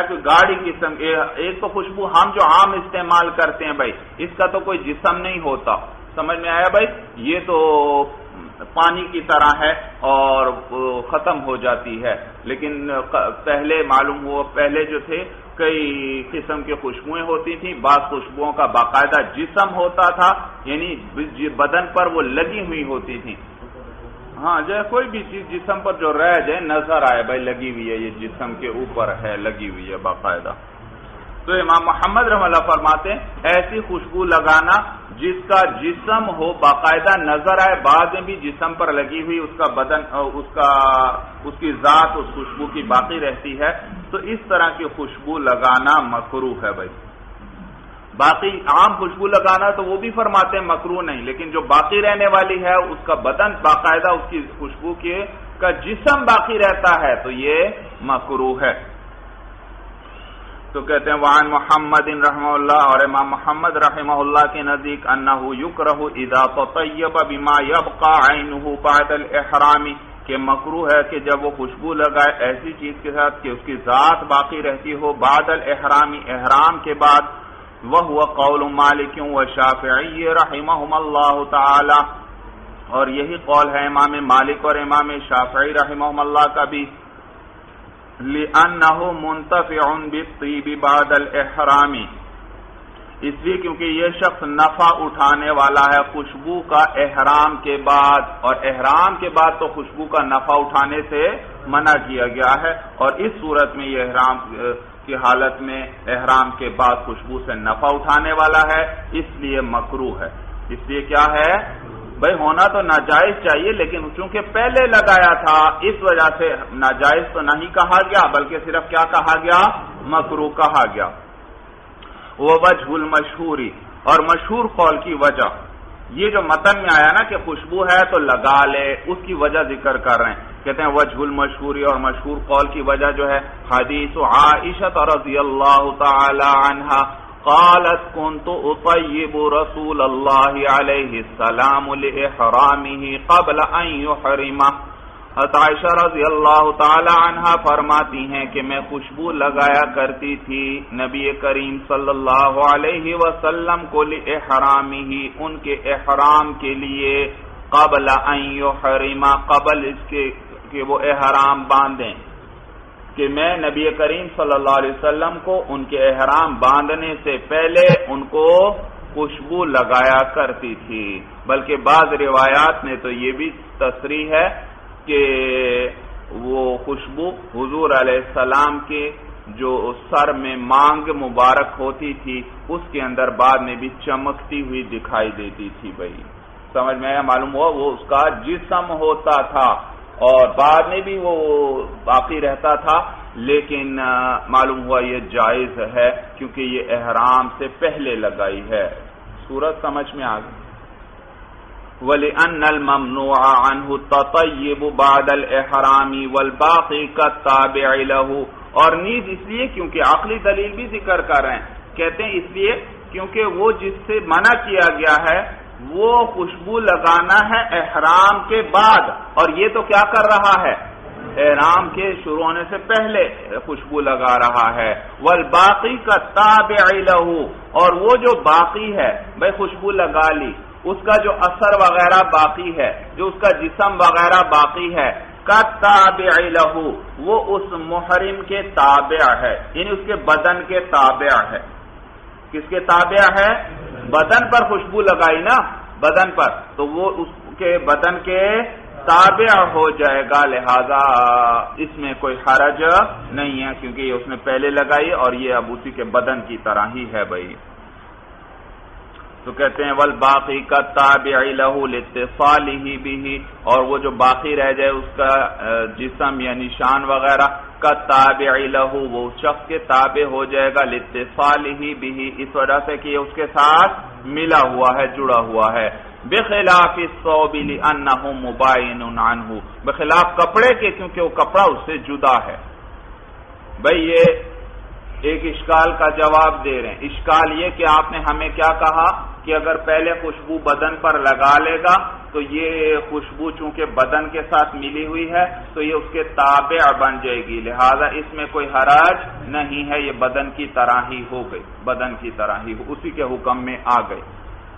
کوئی گاڑی قسم. ایک تو خوشبو ہم جو عام استعمال کرتے ہیں بھائی اس کا تو کوئی جسم نہیں ہوتا، سمجھ میں آیا بھائی، یہ تو پانی کی طرح ہے اور ختم ہو جاتی ہے. لیکن پہلے معلوم ہوا پہلے جو تھے کئی قسم کی خوشبوئیں ہوتی تھیں، بعض خوشبوؤں کا باقاعدہ جسم ہوتا تھا، یعنی بدن پر وہ لگی ہوئی ہوتی تھیں. ہاں جیسے کوئی بھی چیز جسم پر جو رہ جائے نظر آئے بھائی لگی ہوئی ہے، یہ جسم کے اوپر ہے، لگی ہوئی ہے باقاعدہ. تو امام محمد رحمہ اللہ فرماتے ہیں ایسی خوشبو لگانا جس کا جسم ہو باقاعدہ نظر آئے، بعد میں بھی جسم پر لگی ہوئی اس کا بدن اس کی ذات اس خوشبو کی باقی رہتی ہے، تو اس طرح کی خوشبو لگانا مکروہ ہے بھائی. باقی عام خوشبو لگانا تو وہ بھی فرماتے ہیں مکروہ نہیں، لیکن جو باقی رہنے والی ہے اس کا بدن باقاعدہ اس کی خوشبو کا جسم باقی رہتا ہے تو یہ مکروہ ہے. تو کہتے ہیں وعن محمد رحمہ اللہ، اور امام محمد رحمہ اللہ کے نزدیک انہ یکرہ اذا تطیب بما یبقى عینہ بعد الاحرام، کہ مکروہ ہے کہ جب وہ خوشبو لگائے ایسی چیز کے ساتھ کہ اس کی ذات باقی رہتی ہو بعد الاحرام، احرام کے بعد. وهو قول مالک وشافعی رحمہم اللہ تعالی، اور یہی قول ہے امام مالک اور امام شافعی رحمہم اللہ کا بھی، لِأَنَّهُ مُنْتَفِعٌ بِالطِّيبِ بَعْدَ الْإِحْرَامِ، اس لیے کیونکہ یہ شخص نفع اٹھانے والا ہے خوشبو کا احرام کے بعد، اور احرام کے بعد تو خوشبو کا نفع اٹھانے سے منع کیا گیا ہے، اور اس صورت میں یہ احرام کی حالت میں احرام کے بعد خوشبو سے نفع اٹھانے والا ہے، اس لیے مکروہ ہے۔ اس لیے کیا ہے بھئی، ہونا تو ناجائز چاہیے، لیکن چونکہ پہلے لگایا تھا اس وجہ سے ناجائز تو نہیں کہا گیا، بلکہ صرف کیا کہا گیا، مکروہ کہا گیا۔ وَوَجْهُ الْمَشْهُورِ، اور مشہور قول کی وجہ، یہ جو متن میں آیا نا کہ خوشبو ہے تو لگا لے، اس کی وجہ ذکر کر رہے ہیں، کہتے ہیں وجہ المشہوری، اور مشہور قول کی وجہ جو ہے حدیث عائشہ رضی اللہ تعالی عنہا قالت كنت اطيب رسول اللہ علیہ السلام لإحرامه قبل ان يحرمه، عائشہ رضی اللہ تعالی عنہا فرماتی ہیں کہ میں خوشبو لگایا کرتی تھی نبی کریم صلی اللہ علیہ وسلم کو لإحرامه، ان کے احرام کے لیے، قبل ان يحرم، قبل اس کے کہ وہ احرام باندھیں، کہ میں نبی کریم صلی اللہ علیہ وسلم کو ان کے احرام باندھنے سے پہلے ان کو خوشبو لگایا کرتی تھی۔ بلکہ بعض روایات میں تو یہ بھی تصریح ہے کہ وہ خوشبو حضور علیہ السلام کے جو سر میں مانگ مبارک ہوتی تھی اس کے اندر بعد میں بھی چمکتی ہوئی دکھائی دیتی تھی۔ بھائی سمجھ میں معلوم ہوا وہ اس کا جسم ہوتا تھا اور بعد میں بھی وہ باقی رہتا تھا، لیکن معلوم ہوا یہ جائز ہے کیونکہ یہ احرام سے پہلے لگائی ہے۔ صورت سمجھ میں آ گئی۔ وَلِأَنَّ الْمَمْنُوعَ عَنْهُ التَّطَيِّبُ بَعْدَ الْإِحْرَامِ وَالْبَاقِي كَالتَّابِعِ لَهُ، اور نیز اس لیے کیونکہ عقلی دلیل بھی ذکر کر رہے ہیں، کہتے ہیں اس لیے کیونکہ وہ جس سے منع کیا گیا ہے وہ خوشبو لگانا ہے احرام کے بعد، اور یہ تو کیا کر رہا ہے، احرام کے شروع ہونے سے پہلے خوشبو لگا رہا ہے۔ والباقی کا تابع لہ، اور وہ جو باقی ہے بھائی خوشبو لگا لی، اس کا جو اثر وغیرہ باقی ہے، جو اس کا جسم وغیرہ باقی ہے، کا تابع لہ، وہ اس محرم کے تابع ہے، یعنی اس کے بدن کے تابع ہے۔ کس کے تابع ہے؟ بدن پر خوشبو لگائی نا، بدن پر، تو وہ اس کے بدن کے تابع ہو جائے گا، لہذا اس میں کوئی حرج نہیں ہے کیونکہ یہ اس نے پہلے لگائی اور یہ اب اسی کے بدن کی طرح ہی ہے بھائی۔ تو کہتے ہیں والباقی کا تابع لہ لاتصالہ بہ، اور وہ جو باقی رہ جائے اس کا جسم یا نشان وغیرہ، کا تابع لہ، وہ شخص کے تابع ہو جائے گا، لاتصالہ بہ، اس وجہ سے کہ یہ اس کے ساتھ ملا ہوا ہے، جڑا ہوا ہے۔ بخلاف الثوب لأنہ مباین عنہ، بخلاف کپڑے کے کیونکہ وہ کپڑا اس سے جدا ہے۔ بھئی یہ ایک اشکال کا جواب دے رہے ہیں۔ اشکال یہ کہ آپ نے ہمیں کیا کہا کہ اگر پہلے خوشبو بدن پر لگا لے گا تو یہ خوشبو چونکہ بدن کے ساتھ ملی ہوئی ہے تو یہ اس کے تابع بن جائے گی، لہذا اس میں کوئی حرج نہیں ہے، یہ بدن کی طرح ہی ہو گئی، بدن کی طرح ہی اسی کے حکم میں آ گئی۔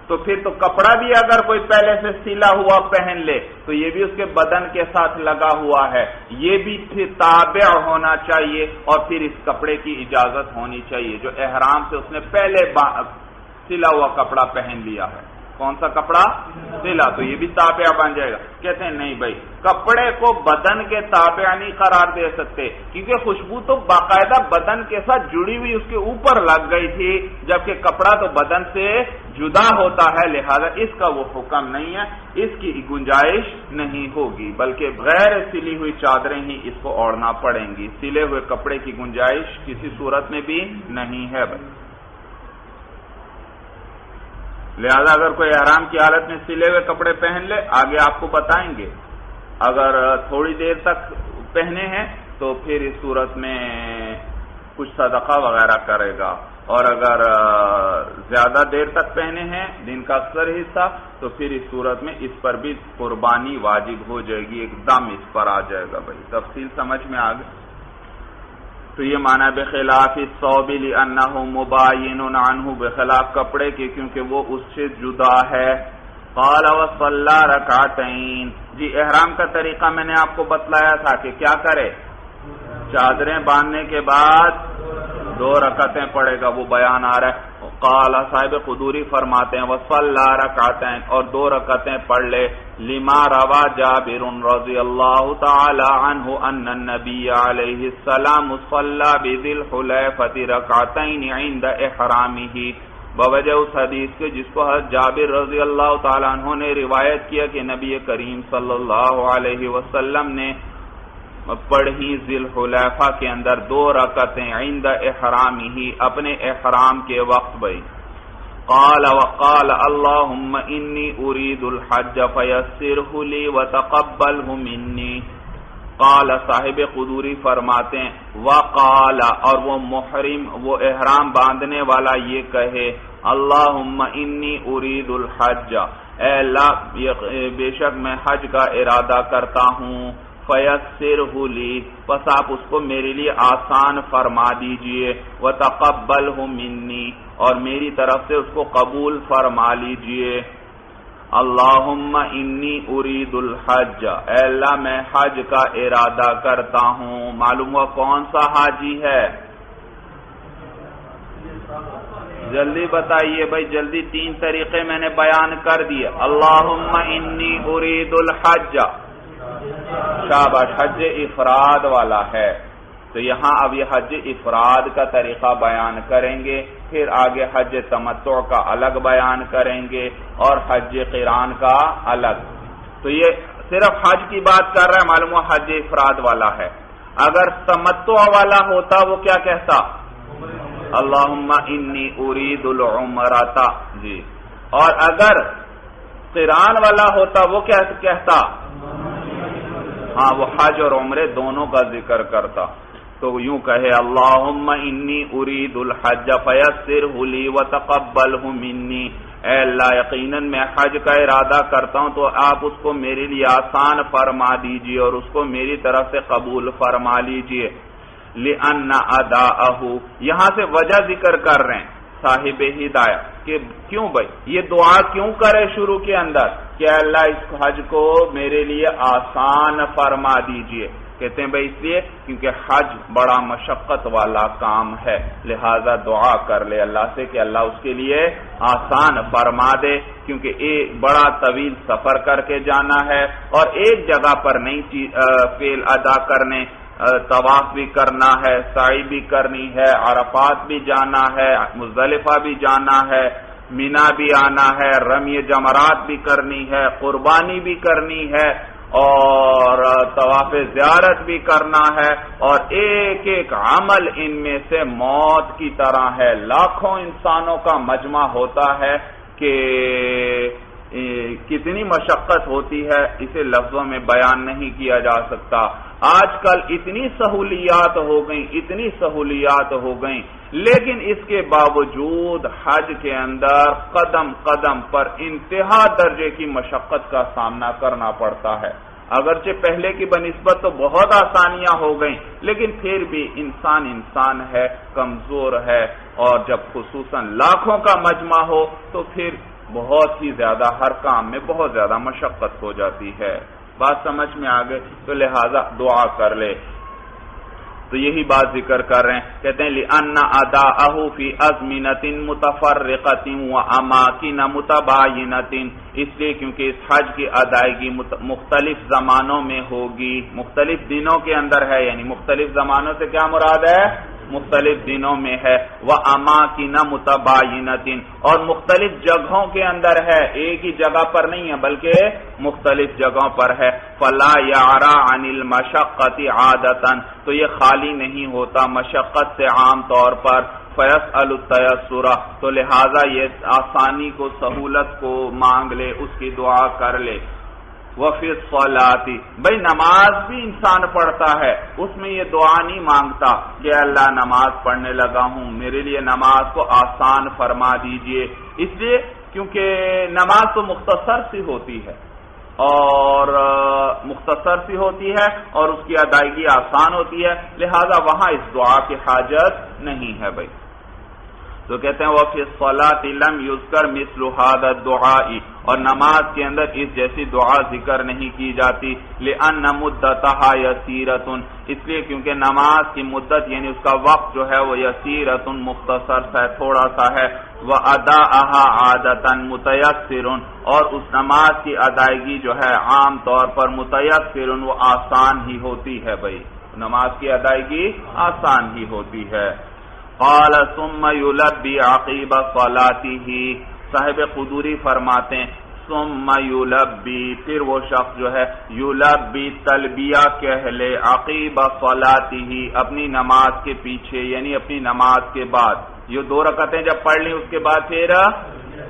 تو پھر تو کپڑا بھی اگر کوئی پہلے سے سلا ہوا پہن لے تو یہ بھی اس کے بدن کے ساتھ لگا ہوا ہے، یہ بھی پھر تابع ہونا چاہیے، اور پھر اس کپڑے کی اجازت ہونی چاہیے جو احرام سے اس نے پہلے سلا ہوا کپڑا پہن لیا ہے۔ کون سا کپڑا؟ سلا، تو یہ بھی تابع بن جائے گا۔ کہتے ہیں نہیں بھائی، کپڑے کو بدن کے تابع نہیں قرار دے سکتے کیونکہ خوشبو تو باقاعدہ بدن کے ساتھ جڑی ہوئی اس کے اوپر لگ گئی تھی، جبکہ کپڑا تو بدن سے جدا ہوتا ہے، لہذا اس کا وہ حکم نہیں ہے، اس کی گنجائش نہیں ہوگی، بلکہ غیر سلی ہوئی چادریں ہی اس کو اوڑھنا پڑیں گی، سلے ہوئے کپڑے کی گنجائش کسی صورت میں بھی نہیں ہے بھائی۔ لہذا اگر کوئی احرام کی حالت میں سلے ہوئے کپڑے پہن لے، آگے آپ کو بتائیں گے، اگر تھوڑی دیر تک پہنے ہیں تو پھر اس صورت میں کچھ صدقہ وغیرہ کرے گا، اور اگر زیادہ دیر تک پہنے ہیں دن کا اکثر حصہ تو پھر اس صورت میں اس پر بھی قربانی واجب ہو جائے گی، ایک دم اس پر آ جائے گا بھائی۔ تفصیل سمجھ میں آ گئی؟ تو یہ معنی بخلاف الثوب لأنہ مباین عنہ، بخلاف کپڑے کے کیونکہ وہ اس سے جدا ہے۔ قال وصلى رکعتین، جی احرام کا طریقہ میں نے آپ کو بتلایا تھا کہ کیا کرے، چادریں باندھنے کے بعد 2 رکعتیں پڑھے گا، وہ بیان آ رہا ہے۔ قال صاحب قدوری فرماتے ہیں وصلى رکعتین، اور 2 رکعتیں پڑھ لے، لما روا جابر رضی اللہ تعالی عنہ ان النبی علیہ السلام صلی بذی الحلیفۃ رکعتین عند احرامہ، بوجہ اس حدیث کے جس کو جابر رضی اللہ تعالی عنہ نے روایت کیا کہ نبی کریم صلی اللہ علیہ وسلم نے پڑھی ذی الحلیفہ کے اندر 2 رکعتیں عند احرامہ، اپنے احرام کے وقت بھائی۔ قال وقال اللهم انی اريد الحج فیسرہ لی وتقبلہ منی، قال صاحب قدوری فرماتے ہیں وقال، اور وہ محرم، وہ احرام باندھنے والا یہ کہے اللهم انی اريد الحج، اے اللہ بے شک میں حج کا ارادہ کرتا ہوں، فیسرہ لی، پس آپ اس کو میرے لیے آسان فرما دیجئے، وتقبلہ منی، اور میری طرف سے اس کو قبول فرما لیجئے۔ اللہم انی ارید الحج، اے اللہ میں حج کا ارادہ کرتا ہوں۔ معلوم ہوا کون سا حاجی ہے؟ جلدی بتائیے بھائی، جلدی، 3 طریقے میں نے بیان کر دیے۔ اللہم انی ارید الحج، شاباش، حج افراد والا ہے، تو یہاں اب یہ حج افراد کا طریقہ بیان کریں گے، پھر آگے حج تمتع کا الگ بیان کریں گے اور حج قران کا الگ۔ تو یہ صرف حج کی بات کر رہا ہے، معلوم ہوا حج افراد والا ہے۔ اگر تمتع والا ہوتا وہ کیا کہتا؟ اللہم انی ارید العمرۃ، جی، اور اگر قران والا ہوتا وہ کیا کہتا؟ ہاں، وہ حج اور عمرے دونوں کا ذکر کرتا، تو یوں کہے اللہم انی ارید الحج فیسرہ لی وتقبلہ منی، اے اللہ یقیناً میں حج کا ارادہ کرتا ہوں تو آپ اس کو میرے لیے آسان فرما دیجئے اور اس کو میری طرف سے قبول فرما لیجئے۔ لأن اداءہ، یہاں سے وجہ ذکر کر رہے ہیں صاحب ہدایہ کہ کیوں بھائی یہ دعا کیوں کرے شروع کے اندر کہ اللہ اس حج کو میرے لیے آسان فرما دیجئے؟ کہتے ہیں بھائی اس لیے کیونکہ حج بڑا مشقت والا کام ہے، لہذا دعا کر لے اللہ سے کہ اللہ اس کے لیے آسان فرما دے، کیونکہ ایک بڑا طویل سفر کر کے جانا ہے اور ایک جگہ پر نہیں فعل ادا کرنے، طواف بھی کرنا ہے، سعی بھی کرنی ہے، عرفات بھی جانا ہے، مزدلفہ بھی جانا ہے، مینا بھی آنا ہے، رمی جمرات بھی کرنی ہے، قربانی بھی کرنی ہے اور طواف زیارت بھی کرنا ہے، اور ایک ایک عمل ان میں سے موت کی طرح ہے، لاکھوں انسانوں کا مجمع ہوتا ہے کہ کتنی مشقت ہوتی ہے اسے لفظوں میں بیان نہیں کیا جا سکتا۔ آج کل اتنی سہولیات ہو گئیں لیکن اس کے باوجود حج کے اندر قدم قدم پر انتہا درجے کی مشقت کا سامنا کرنا پڑتا ہے۔ اگرچہ پہلے کی بنسبت تو بہت آسانیاں ہو گئیں لیکن پھر بھی انسان ہے، کمزور ہے، اور جب خصوصاً لاکھوں کا مجمع ہو تو پھر بہت ہی زیادہ ہر کام میں بہت زیادہ مشقت ہو جاتی ہے۔ بات سمجھ میں آ گئی؟ تو لہذا دعا کر لے، تو یہی بات ذکر کر رہے ہیں، کہتے ہیں لِأَنَّ أَدَاءَهُ فِي أَزْمِنَةٍ مُتَفَرِّقَةٍ وَأَمَاكِنَ مُتَبَايِنَةٍ، اس لیے کیونکہ اس حج کی ادائیگی مختلف زمانوں میں ہوگی، مختلف دنوں کے اندر ہے، یعنی مختلف زمانوں سے کیا مراد ہے؟ مختلف دنوں میں ہے، وَأَمَاكِنَ مُتَبَايِنَةٍ، اور مختلف جگہوں کے اندر ہے، ایک ہی جگہ پر نہیں ہے بلکہ مختلف جگہوں پر ہے، فَلَا يَعْرَى عَنِ الْمَشَقَّةِ عَادَةً، تو یہ خالی نہیں ہوتا مشقت سے عام طور پر، فَيَسْأَلُ التَّيَسُّرَ، تو لہذا یہ آسانی کو، سہولت کو مانگ لے، اس کی دعا کر لے۔ وفی الصلاۃ، بھائی نماز بھی انسان پڑھتا ہے، اس میں یہ دعا نہیں مانگتا کہ اللہ نماز پڑھنے لگا ہوں میرے لیے نماز کو آسان فرما دیجئے، اس لیے کیونکہ نماز تو مختصر سی ہوتی ہے اور اس کی ادائیگی آسان ہوتی ہے، لہذا وہاں اس دعا کی حاجت نہیں ہے بھائی۔ تو کہتے ہیں وفی الصلاۃ لم یذکر مثل هذا الدعاء، اور نماز کے اندر اس جیسی دعا ذکر نہیں کی جاتی، لأن مدتها یسیرۃ، اس لیے کیونکہ نماز کی مدت یعنی اس کا وقت جو ہے وہ یسیرۃ مختصر سا ہے، تھوڑا سا ہے، واداءها عادۃ متیسر، اور اس نماز کی ادائیگی جو ہے عام طور پر متیسر، وہ آسان ہی ہوتی ہے، بھائی نماز کی ادائیگی آسان ہی ہوتی ہے۔ قال ثم یلبی عقیب صلاته، صاحب قدوری فرماتے ہیں ثم یلبی، پھر وہ شخص جو ہے یلبی تلبیہ کہہ لے، عقیب صلاته، اپنی نماز کے پیچھے یعنی اپنی نماز کے بعد، یہ 2 رکعتیں جب پڑھ لی اس کے بعد پھر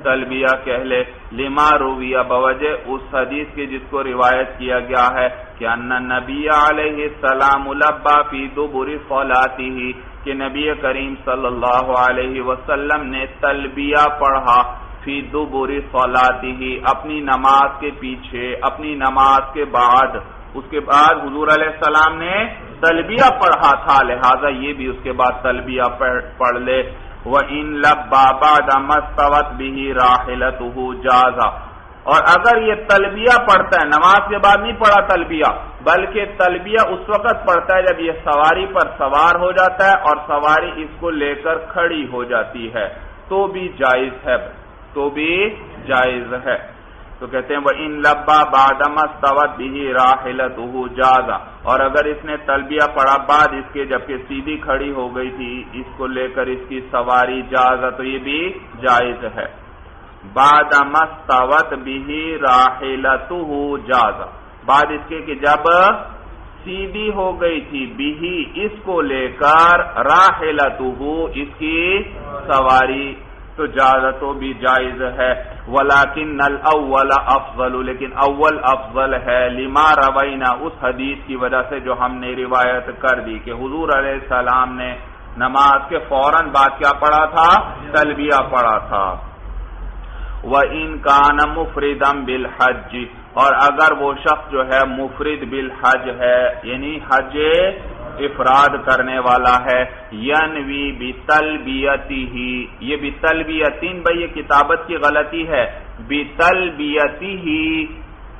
تلبیہ کہہ لے، لما رویہ، بوجہ اس حدیث کے جس کو روایت کیا گیا ہے کہ ان نبی علیہ السلام لبا فی دبر صلاته، کہ نبی کریم صلی اللہ علیہ وسلم نے تلبیہ پڑھا فی دبر صلاته، اپنی نماز کے پیچھے، اپنی نماز کے بعد، اس کے بعد حضور علیہ السلام نے تلبیہ پڑھا تھا، لہذا یہ بھی اس کے بعد تلبیہ پڑھ لے۔ وَإِن لَبَّى بَعْدَ مَا اسْتَوَتْ بِهِ رَاحِلَتُهُ جَازَ، اور اگر یہ تلبیہ پڑھتا ہے، نماز کے بعد نہیں پڑھا تلبیہ، بلکہ تلبیہ اس وقت پڑھتا ہے جب یہ سواری پر سوار ہو جاتا ہے اور سواری اس کو لے کر کھڑی ہو جاتی ہے، تو بھی جائز ہے، تو بھی جائز ہے۔ تو کہتے ہیں وَإِن لَبَّى بَعْدَ مَا اسْتَوَتْ بِهِ رَاحِلَتُهُ جَازَ، اور اگر اس نے تلبیہ پڑھا بعد اس کے جبکہ سیدھی کھڑی ہو گئی تھی، اس کو لے کر اس کی سواری جازہ، تو یہ بھی جائز ہے۔ بعد ما استوت به راحلته جازہ، بعد اس کے کہ جب سیدھی ہو گئی تھی، بھی اس کو لے کر، راحلته اس کی سواری، تو جازہ تو بھی جائز ہے۔ ولیکن الاول افضل، لیکن اول افضل ہے، لما روینا، اس حدیث کی وجہ سے جو ہم نے روایت کر دی کہ حضور علیہ السلام نے نماز کے فوراً بعد کیا پڑھا تھا؟ تلبیہ پڑھا تھا۔ وَإِن كَانَ مُفْرِدًا بِالْحَجِّ، اور اگر وہ شخص جو ہے مفرد بالحج ہے یعنی حج افراد کرنے والا ہے، ینوی بتلبیتہ، یہ بتلبیتین، بھئی یہ کتابت کی غلطی ہے، بتلبیتہ،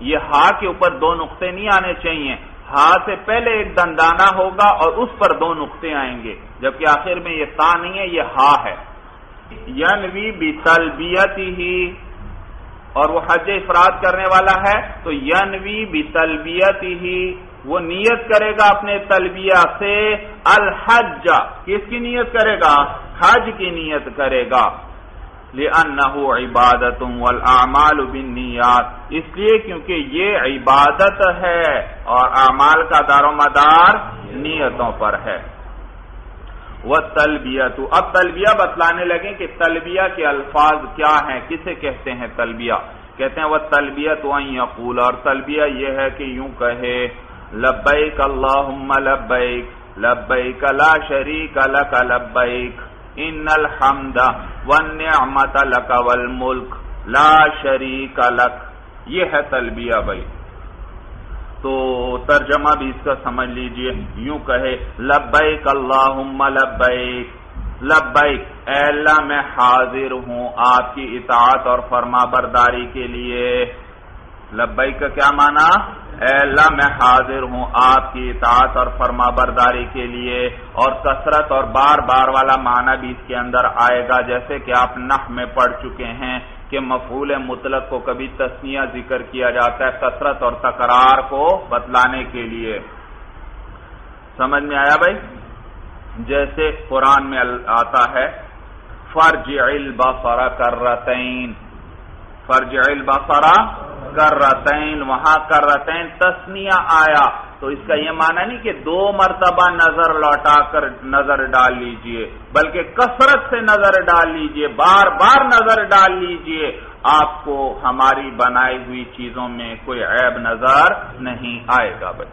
یہ ہا کے اوپر 2 نقطے نہیں آنے چاہیے، ہا سے پہلے ایک دندانہ ہوگا اور اس پر 2 نقطے آئیں گے، جبکہ آخر میں یہ تا نہیں ہے، یہ ہا ہے۔ ینوی بتلبیتہ، اور وہ حج افراد کرنے والا ہے تو ینوی بتلبیتہ، وہ نیت کرے گا اپنے تلبیہ سے، الحج، کس کی نیت کرے گا؟ حج کی نیت کرے گا، لأنہ عبادت والاعمال بالنیات، اس لیے کیونکہ یہ عبادت ہے اور اعمال کا دار و مدار نیتوں پر ہے۔ وَالتَّلْبِيَةُ، اب تلبیہ بتلانے لگیں کہ تلبیہ کے الفاظ کیا ہیں، کسے کہتے ہیں تلبیہ؟ کہتے ہیں وَالتَّلْبِيَةُ أَن يَقُولَ، اور تلبیہ یہ ہے کہ یوں کہے، لبیک اللہم لبیک، لبیک لا شریک لک لبیک، ان الحمد والنعمت لک والملک لا شریک لک، یہ ہے تلبیہ بھائی۔ تو ترجمہ بھی اس کا سمجھ لیجئے، یوں کہے لبیک اللہم لبیک، لبیک اے اللہ میں حاضر ہوں آپ کی اطاعت اور فرما برداری کے لیے۔ لبیک کا کیا معنی؟ اے اللہ میں حاضر ہوں آپ کی اطاعت اور فرما برداری کے لیے، اور کثرت اور بار بار والا معنی بھی اس کے اندر آئے گا، جیسے کہ آپ نحو میں پڑھ چکے ہیں کہ مفعول مطلق کو کبھی تثنیہ ذکر کیا جاتا ہے کثرت اور تکرار کو بتلانے کے لیے۔ سمجھ میں آیا بھائی؟ جیسے قرآن میں آتا ہے فارجع البصر کرتین، فارجع البصر کرتین، وہاں کرتین تثنیہ آیا تو اس کا یہ معنی نہیں کہ 2 مرتبہ نظر لوٹا کر نظر ڈال لیجئے، بلکہ کثرت سے نظر ڈال لیجئے، بار بار نظر ڈال لیجئے، آپ کو ہماری بنائی ہوئی چیزوں میں کوئی عیب نظر نہیں آئے گا بھائی۔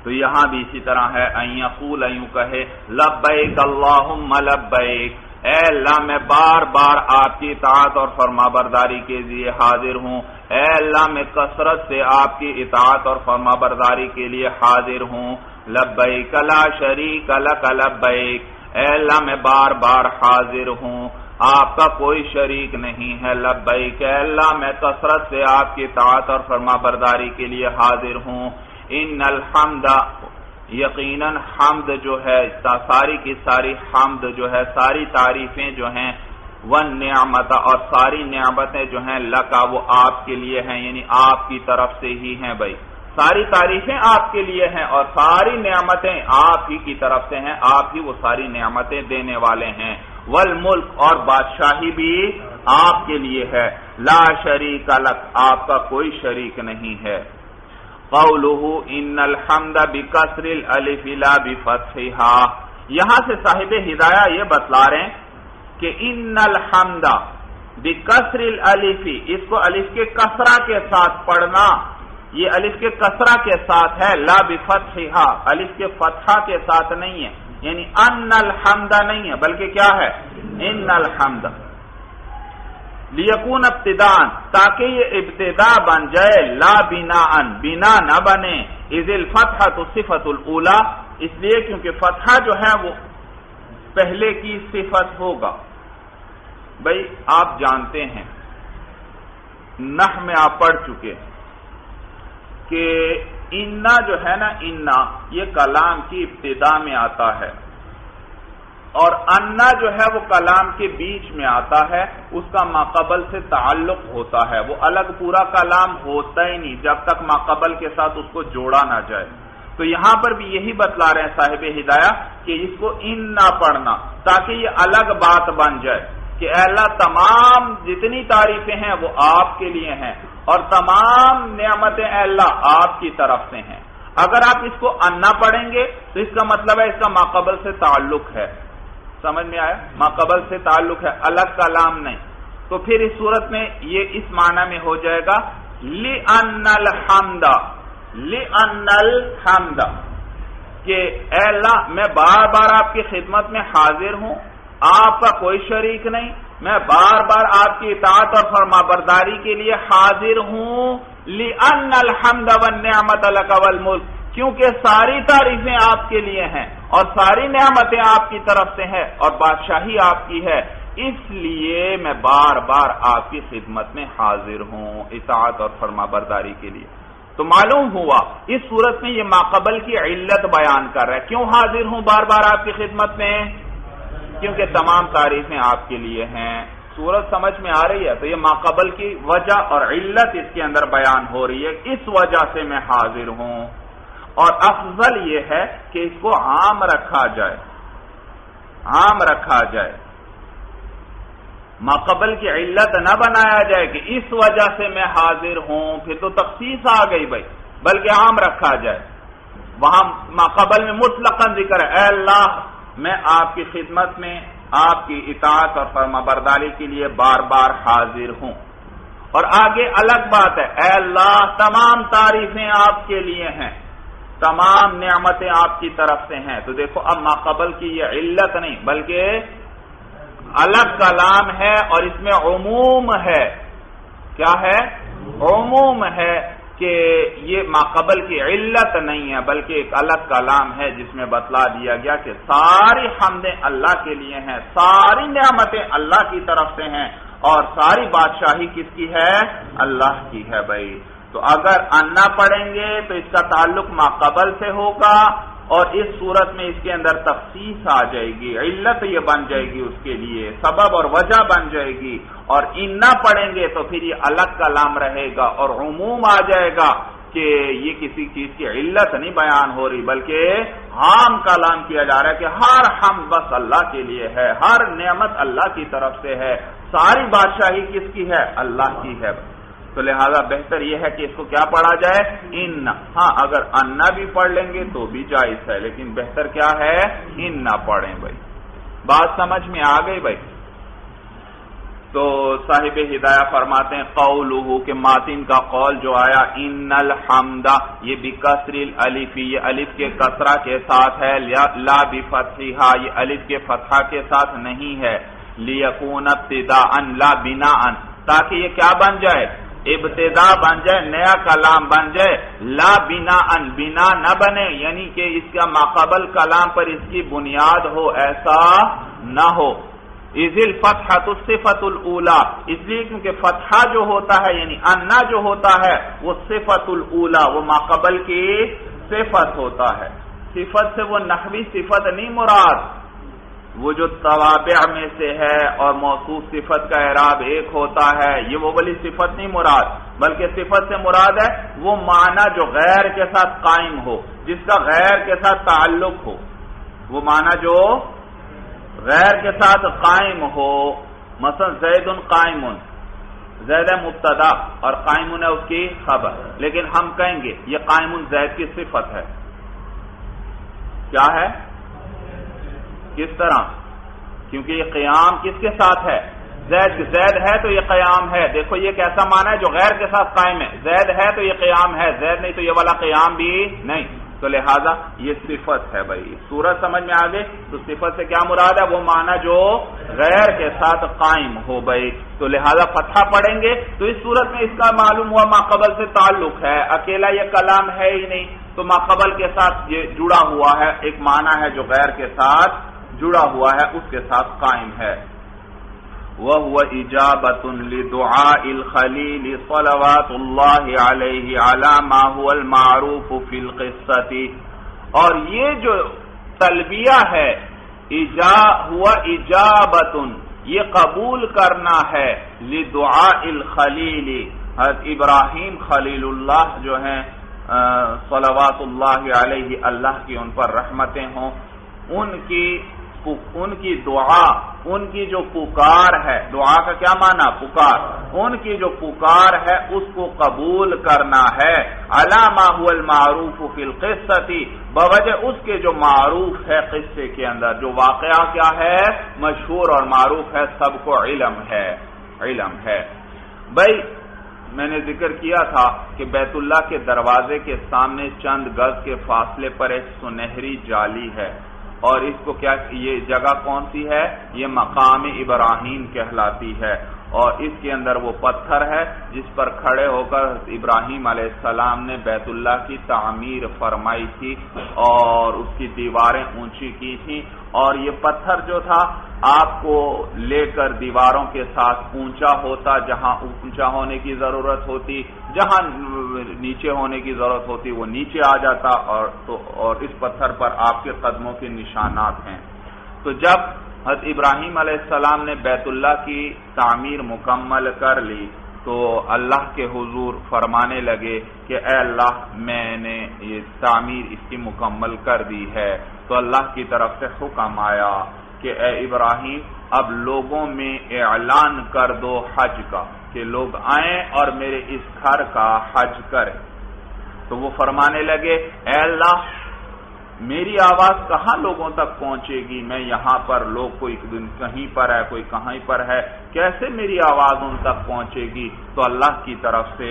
تو یہاں بھی اسی طرح ہے ان یقول، یوں کہے لبیک اللہم لبیک، اے اللہ میں بار بار آپ کی اطاعت اور فرما برداری کے لیے حاضر ہوں، اے اللہ میں کثرت سے آپ کی اطاعت اور فرما برداری کے لیے حاضر ہوں، لبیک لا شریک لک لبیک، اے اللہ میں بار بار حاضر ہوں، آپ کا کوئی شریک نہیں ہے، لبیک اے اللہ میں کثرت سے آپ کی اطاعت اور فرما برداری کے لیے حاضر ہوں، ان الحمد یقیناً حمد جو ہے ساری کی ساری حمد جو ہے ساری تعریفیں جو ہیں والنعمت اور ساری نعمتیں جو ہیں لکا وہ آپ کے لیے ہیں، یعنی آپ کی طرف سے ہی ہیں بھائی، ساری تعریفیں آپ کے لیے ہیں اور ساری نعمتیں آپ ہی کی طرف سے ہیں، آپ ہی وہ ساری نعمتیں دینے والے ہیں، والملک اور بادشاہی بھی آپ کے لیے ہے، لا شریک لک آپ کا کوئی شریک نہیں ہے۔ قولہ ان الحمد بکسر الالف لا بفتحها، یہاں سے صاحب ہدایہ یہ بتلا رہے ہیں کہ ان الحمد بکسر الالف، اس کو الف کے کسرہ کے ساتھ پڑھنا، یہ الف کے کسرہ کے ساتھ ہے، لا بفتحها الف کے فتحہ کے ساتھ نہیں ہے، یعنی ان الحمد نہیں ہے بلکہ کیا ہے ان الحمد، لیکون ابتداء تاکہ یہ ابتدا بن جائے، لا بناء بنا نہ بنے، اذ الفتحۃ صفۃ الاولی، اس لیے کیونکہ فتحہ جو ہے وہ پہلے کی صفت ہوگا۔ بھائی آپ جانتے ہیں نحو میں آپ پڑھ چکے کہ انا جو ہے نا انا یہ کلام کی ابتدا میں آتا ہے اور انا جو ہے وہ کلام کے بیچ میں آتا ہے، اس کا ماقبل سے تعلق ہوتا ہے، وہ الگ پورا کلام ہوتا ہی نہیں جب تک ماقبل کے ساتھ اس کو جوڑا نہ جائے۔ تو یہاں پر بھی یہی بتلا رہے ہیں صاحب ہدایہ کہ اس کو انا پڑھنا تاکہ یہ الگ بات بن جائے کہ اے اللہ تمام جتنی تعریفیں ہیں وہ آپ کے لیے ہیں اور تمام نعمتیں اے اللہ آپ کی طرف سے ہیں۔ اگر آپ اس کو انا پڑھیں گے تو اس کا مطلب ہے اس کا ماقبل سے تعلق ہے، سمجھ میں آیا، ماقبل سے تعلق ہے، الگ کلام نہیں۔ تو پھر اس صورت میں یہ اس معنی میں ہو جائے گا لِأَنَّ الْحَمْدَ لِأَنَّ الْحَمْدَ کہ اے اللہ میں بار بار آپ کی خدمت میں حاضر ہوں، آپ کا کوئی شریک نہیں، میں بار بار آپ کی اطاعت اور فرما برداری کے لیے حاضر ہوں، لِأَنَّ الْحَمْدَ وَالنِّعْمَةَ لَكَ وَالْمُلْكَ کیونکہ ساری تعریفیں آپ کے لیے ہیں اور ساری نعمتیں آپ کی طرف سے ہیں اور بادشاہی آپ کی ہے، اس لیے میں بار بار آپ کی خدمت میں حاضر ہوں اطاعت اور فرما برداری کے لیے۔ تو معلوم ہوا اس صورت میں یہ ماقبل کی علت بیان کر رہا ہے، کیوں حاضر ہوں بار بار آپ کی خدمت میں؟ کیونکہ تمام تعریفیں آپ کے لیے ہیں۔ صورت سمجھ میں آ رہی ہے؟ تو یہ ماقبل کی وجہ اور علت اس کے اندر بیان ہو رہی ہے، اس وجہ سے میں حاضر ہوں۔ اور افضل یہ ہے کہ اس کو عام رکھا جائے، عام رکھا جائے، ماقبل کی علت نہ بنایا جائے کہ اس وجہ سے میں حاضر ہوں، پھر تو تخصیص آ گئی بھائی، بلکہ عام رکھا جائے۔ وہاں ماقبل میں مطلقاً ذکر ہے اے اللہ میں آپ کی خدمت میں آپ کی اطاعت اور فرما برداری کے لیے بار بار حاضر ہوں، اور آگے الگ بات ہے اے اللہ تمام تعریفیں آپ کے لیے ہیں، تمام نعمتیں آپ کی طرف سے ہیں۔ تو دیکھو اب ماقبل کی یہ علت نہیں بلکہ الگ کلام ہے اور اس میں عموم ہے، کیا ہے؟ عموم ہے کہ یہ ماقبل کی علت نہیں ہے بلکہ ایک الگ کلام ہے جس میں بتلا دیا گیا کہ ساری حمدیں اللہ کے لیے ہیں، ساری نعمتیں اللہ کی طرف سے ہیں اور ساری بادشاہی کس کی ہے؟ اللہ کی ہے بھائی۔ تو اگر انا پڑھیں گے تو اس کا تعلق ماقبل سے ہوگا اور اس صورت میں اس کے اندر تخصیص آ جائے گی، علت یہ بن جائے گی اس کے لیے، سبب اور وجہ بن جائے گی، اور انا پڑھیں گے تو پھر یہ الگ کلام رہے گا اور عموم آ جائے گا کہ یہ کسی چیز کی علت نہیں بیان ہو رہی بلکہ عام کلام کیا جا رہا ہے کہ ہر حمد بس اللہ کے لیے ہے، ہر نعمت اللہ کی طرف سے ہے، ساری بادشاہی کس کی ہے؟ اللہ کی ہے۔ تو لہذا بہتر یہ ہے کہ اس کو کیا پڑھا جائے؟ ان۔ ہاں اگر انا بھی پڑھ لیں گے تو بھی جائز ہے، لیکن بہتر کیا ہے؟ ان پڑھیں بھائی۔ بات سمجھ میں آ گئی بھائی؟ تو صاحب ہدایہ فرماتے ہیں قولہ کہ ماتن کا قول جو آیا ان الحمد یہ بکسر الالف، یہ الف کے کسرہ کے ساتھ ہے، لا بفتحها یہ الف کے فتحہ کے ساتھ نہیں ہے، لیکون ابتداء لا بناء تاکہ یہ کیا بن جائے؟ ابتدا بن جائے، نیا کلام بن جائے، لا بنا ان بنا نہ بنے، یعنی کہ اس کا ماقبل کلام پر اس کی بنیاد ہو، ایسا نہ ہو۔ اذ الفتحۃ الصفۃ الاولی، اس لیے کیونکہ فتحہ جو ہوتا ہے یعنی انا جو ہوتا ہے وہ صفۃ الاولی، وہ ماقبل کی صفت ہوتا ہے۔ صفت سے وہ نحوی صفت نہیں مراد، وہ جو توابع میں سے ہے اور موصوف صفت کا اعراب ایک ہوتا ہے، یہ وہ والی صفت نہیں مراد، بلکہ صفت سے مراد ہے وہ معنی جو غیر کے ساتھ قائم ہو، جس کا غیر کے ساتھ تعلق ہو، وہ معنی جو غیر کے ساتھ قائم ہو۔ مثلا زید قائم، زید مبتدا اور قائم ہے اس کی خبر، لیکن ہم کہیں گے یہ قائم زید کی صفت ہے۔ کیا ہے؟ کس طرح؟ کیونکہ یہ قیام کس کے ساتھ ہے؟ زید ہے تو یہ قیام ہے۔ دیکھو یہ کیسا معنی ہے جو غیر کے ساتھ قائم ہے، زید ہے تو یہ قیام ہے، زید نہیں تو یہ والا قیام بھی نہیں، تو لہذا یہ صفت ہے بھائی۔ صورت سمجھ میں آگے؟ تو صفت سے کیا مراد ہے؟ وہ معنی جو غیر کے ساتھ قائم ہو بھائی، تو لہذا فتحہ پڑھیں گے تو اس صورت میں اس کا معلوم ہوا ماقبل سے تعلق ہے، اکیلا یہ کلام ہے ہی نہیں، تو ماقبل کے ساتھ یہ جڑا ہوا ہے، ایک معنی ہے جو غیر کے ساتھ جڑا ہوا ہے، اس کے ساتھ قائم ہے۔ وَهُوَ إِجَابَةٌ لِدُعَاءِ الْخَلِيلِ صَلَوَاتُ اللَّهِ عَلَيْهِ عَلَى مَا هُوَ الْمَعْرُوفُ فِي الْقِصَّةِ، اور یہ جو تلبیہ ہے ہوا إِجَابَةٌ، یہ قبول کرنا ہے، لِدُعَاءِ الْخَلِيلِ، حضرت ابراہیم خلیل اللہ جو ہیں صلوات اللہ علیہ، اللہ کی ان پر رحمتیں ہوں، ان کی دعا، ان کی جو پکار ہے، دعا کا کیا معنی؟ پکار، ان کی جو پکار ہے اس کو قبول کرنا ہے، علی ما هو المعروف فی القصۃ، بوجہ اس کے جو معروف ہے قصے کے اندر، جو واقعہ کیا ہے؟ مشہور اور معروف ہے، سب کو علم ہے بھائی۔ میں نے ذکر کیا تھا کہ بیت اللہ کے دروازے کے سامنے چند گز کے فاصلے پر ایک سنہری جالی ہے، اور اس کو کیا، یہ جگہ کون سی ہے؟ یہ مقام ابراہیم کہلاتی ہے، اور اس کے اندر وہ پتھر ہے جس پر کھڑے ہو کر ابراہیم علیہ السلام نے بیت اللہ کی تعمیر فرمائی تھی اور اس کی دیواریں اونچی کی تھیں، اور یہ پتھر جو تھا آپ کو لے کر دیواروں کے ساتھ اونچا ہوتا، جہاں اونچا ہونے کی ضرورت ہوتی، جہاں نیچے ہونے کی ضرورت ہوتی وہ نیچے آ جاتا، اور اس پتھر پر آپ کے قدموں کے نشانات ہیں۔ تو جب حضرت ابراہیم علیہ السلام نے بیت اللہ کی تعمیر مکمل کر لی تو اللہ کے حضور فرمانے لگے کہ اے اللہ میں نے یہ تعمیر اس کی مکمل کر دی ہے، تو اللہ کی طرف سے حکم آیا کہ اے ابراہیم اب لوگوں میں اعلان کر دو حج کا، کہ لوگ آئیں اور میرے اس گھر کا حج کریں۔ تو وہ فرمانے لگے اے اللہ میری آواز کہاں لوگوں تک پہنچے گی؟ میں یہاں پر، لوگ کوئی کہیں پر ہے، کوئی کہیں پر ہے، کیسے میری آواز ان تک پہنچے گی؟ تو اللہ کی طرف سے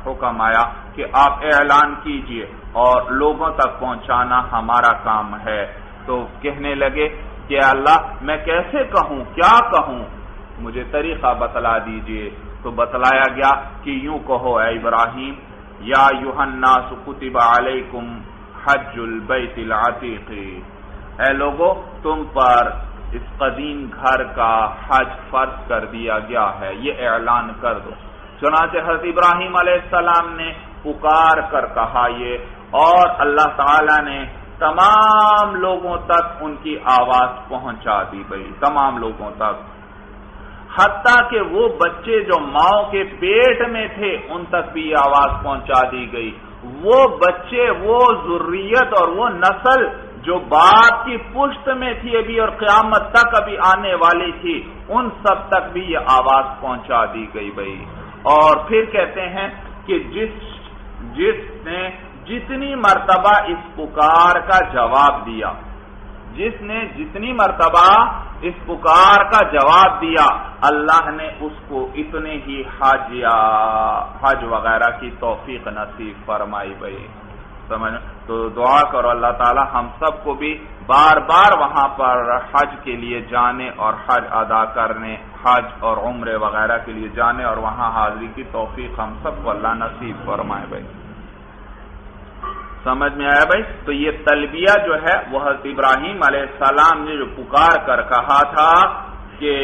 حکم آیا کہ آپ اعلان کیجئے اور لوگوں تک پہنچانا ہمارا کام ہے۔ تو کہنے لگے کہ اللہ میں کیسے کہوں، کیا کہوں، مجھے طریقہ بتلا دیجئے۔ تو بتلایا گیا کہ یوں کہو اے ابراہیم، یا ایھا الناس کتب علیکم حج البیت العتیق، اے لوگو تم پر اس قدیم گھر کا حج فرض کر دیا گیا ہے، یہ اعلان کر دو۔ چنانچہ حضرت ابراہیم علیہ السلام نے پکار کر کہا یہ، اور اللہ تعالی نے تمام لوگوں تک ان کی آواز پہنچا دی بھائی، تمام لوگوں تک، حتیٰ کہ وہ بچے جو ماں کے پیٹ میں تھے ان تک بھی یہ آواز پہنچا دی گئی، وہ بچے، وہ ذریت اور وہ نسل جو باپ کی پشت میں تھی ابھی اور قیامت تک ابھی آنے والی تھی، ان سب تک بھی یہ آواز پہنچا دی گئی بھائی۔ اور پھر کہتے ہیں کہ جس نے جتنی مرتبہ اس پکار کا جواب دیا، جس نے جتنی مرتبہ اس پکار کا جواب دیا، اللہ نے اس کو اتنے ہی حج وغیرہ کی توفیق نصیب فرمائی بھائی، سمجھ۔ تو دعا کرو اللہ تعالی ہم سب کو بھی بار بار وہاں پر حج کے لیے جانے اور حج ادا کرنے، حج اور عمرے وغیرہ کے لیے جانے اور وہاں حاضری کی توفیق ہم سب کو اللہ نصیب فرمائے بھائی۔ سمجھ میں آیا بھائی؟ تو یہ تلبیہ جو ہے وہ حضرت ابراہیم علیہ السلام نے جو پکار کر کہا تھا کہ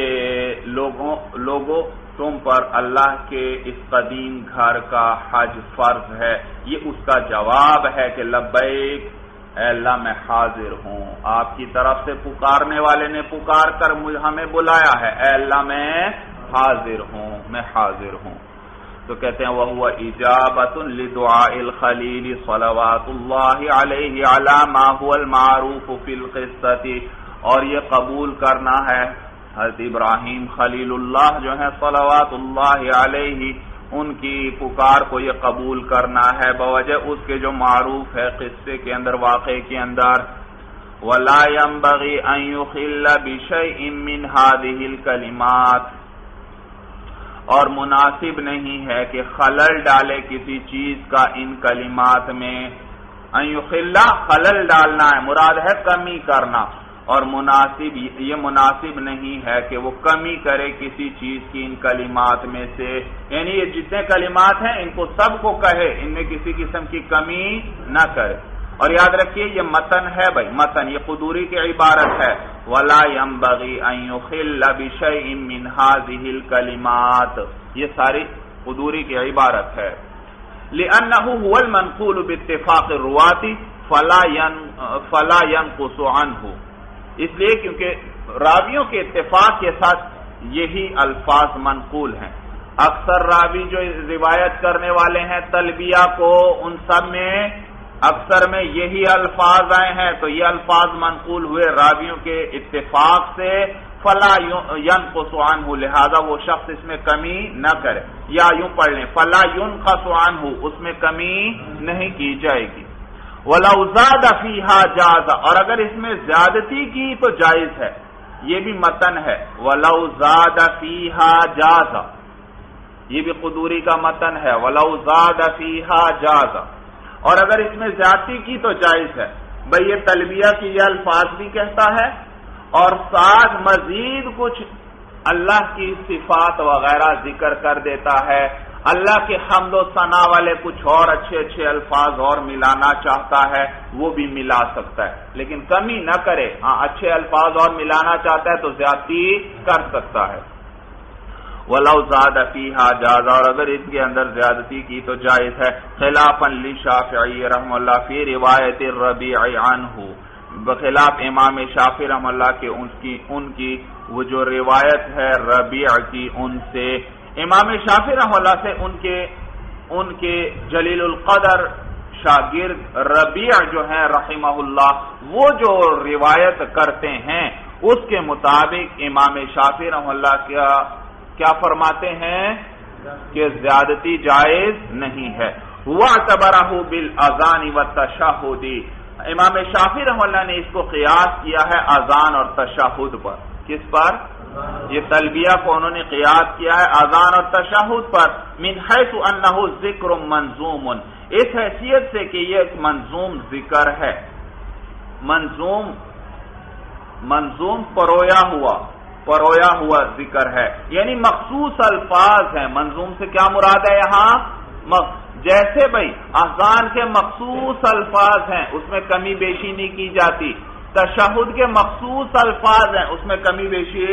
لوگوں تم پر اللہ کے اس قدیم گھر کا حج فرض ہے، یہ اس کا جواب ہے کہ لبیک اے اللہ میں حاضر ہوں۔ آپ کی طرف سے پکارنے والے نے پکار کر ہمیں بلایا ہے، اے اللہ میں حاضر ہوں، میں حاضر ہوں۔ تو کہتے ہیں وَهُوَ إِجَابَةٌ لِدُعَاءِ الْخَلِيلِ صَلَوَاتُ اللَّهِ عَلَيْهِ عَلَى مَا هُوَ الْمَعْرُوفُ فِي الْقِصَّةِ، اور یہ قبول کرنا ہے حضرت ابراہیم خلیل اللہ جو ہیں صلوات اللہ علیہ، ان کی پکار کو یہ قبول کرنا ہے بوجہ اس کے جو معروف ہے قصے کے اندر، واقعے کے اندر۔ وَلَا يَنبَغِي أَن يُخِلَّ بِشَيْءٍ مِّنْ هَذِهِ الْكَلِمَاتِ، اور مناسب نہیں ہے کہ خلل ڈالے کسی چیز کا ان کلمات میں۔ ان یخل خلل ڈالنا ہے، مراد ہے کمی کرنا، اور مناسب یہ مناسب نہیں ہے کہ وہ کمی کرے کسی چیز کی ان کلمات میں سے، یعنی یہ جتنے کلمات ہیں ان کو سب کو کہے، ان میں کسی قسم کی کمی نہ کرے۔ اور یاد رکھیے یہ متن ہے بھائی، متن یہ قدوری کی عبارت ہے، وَلَا يَنبَغِي أَن يُخِلَّ بِشَيْءٍ مِّنْ هَذِهِ الْكَلِمَاتِ، یہ ساری قدوری کی عبارت ہے۔ لِأَنَّهُ هُوَ الْمَنْقُولُ بِاتِّفَاقِ الرُّوَاةِ فَلَا يَنْقُصُ عَنْهُ، اس لیے کیونکہ راویوں کے اتفاق کے ساتھ یہی الفاظ منقول ہیں۔ اکثر راوی جو روایت کرنے والے ہیں تلبیہ کو، ان سب میں اکثر میں یہی الفاظ آئے ہیں، تو یہ الفاظ منقول ہوئے راویوں کے اتفاق سے، فلا ينقص عنہ، لہذا وہ شخص اس میں کمی نہ کرے، یا یوں پڑھ لیں فلا ينقص عنہ، اس میں کمی نہیں کی جائے گی۔ وَلَوْ زَادَ فِيهَا جَازَ، اور اگر اس میں زیادتی کی تو جائز ہے، یہ بھی متن ہے، وَلَوْ زَادَ فِيهَا جَازَ، یہ بھی قدوری کا متن ہے، وَلَوْ زَادَ فِيهَا جَازَ، اور اگر اس میں زیادتی کی تو جائز ہے۔ بھئی یہ تلبیہ کی یہ الفاظ بھی کہتا ہے اور ساتھ مزید کچھ اللہ کی صفات وغیرہ ذکر کر دیتا ہے، اللہ کے حمد و ثنا والے کچھ اور اچھے اچھے الفاظ اور ملانا چاہتا ہے وہ بھی ملا سکتا ہے، لیکن کمی نہ کرے۔ ہاں اچھے الفاظ اور ملانا چاہتا ہے تو زیادتی کر سکتا ہے۔ وَلَوْ زَادَ فِيهَا جَازَ، اور اگر اس کے اندر زیادتی کی تو جائز ہے۔ خلافاً لِشَافِعِی رحمہ اللہ فی روایت الربیع عنہ، بخلاف امام شافعی رحمہ اللہ کے ان کی وہ جو روایت ہے ربیع کی ان سے، امام شافعی رحمہ اللہ سے ان کے جلیل القدر شاگرد ربیع جو ہیں رحمہ اللہ، وہ جو روایت کرتے ہیں اس کے مطابق امام شافعی رحمہ اللہ کیا فرماتے ہیں کہ زیادتی جائز نہیں ہے۔ وَاعْتَبَرَهُ بِالْأَذَانِ وَالتَّشَهُّدِ، امام شافعی رحمہ اللہ نے اس کو قیاس کیا ہے اذان اور تشہد پر۔ کس پر؟ یہ تلبیہ کو انہوں نے قیاس کیا ہے اذان اور تشہد پر، من حیث انہ ذکر منظوم، اس حیثیت سے کہ یہ ایک منظوم ذکر ہے، منظوم پرویا ہوا ذکر ہے، یعنی مخصوص الفاظ ہیں۔ منظوم سے کیا مراد ہے یہاں؟ جیسے بھائی اذان کے مخصوص الفاظ ہیں اس میں کمی بیشی نہیں کی جاتی، تشہد کے مخصوص الفاظ ہیں اس میں کمی بیشی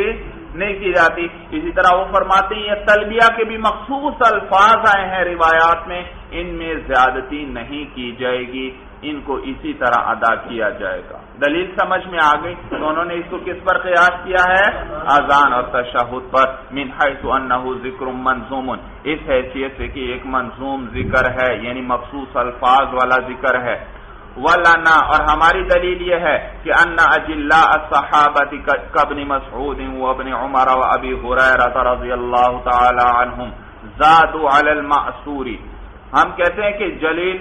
نہیں کی جاتی، اسی طرح وہ فرماتے ہیں یہ تلبیہ کے بھی مخصوص الفاظ آئے ہیں روایات میں، ان میں زیادتی نہیں کی جائے گی، ان کو اسی طرح ادا کیا جائے گا۔ دلیل سمجھ میں آ گئی؟ تو انہوں نے اس کو کس پر قیاس کیا ہے؟ اذان اور تشہد پر، من حیث انہ ذکر منظوم، اس حیثیت سے کہ ایک منظوم ذکر ہے یعنی مخصوص الفاظ والا ذکر ہے۔ وَلَنَا، اور ہماری دلیل یہ ہے کہ ان اجلاء الصحابۃ کابن مسعود وابن عمر وابی ہریرہ رضی اللہ تعالی عنہم زادوا علی المأثور، ہم کہتے ہیں کہ جلیل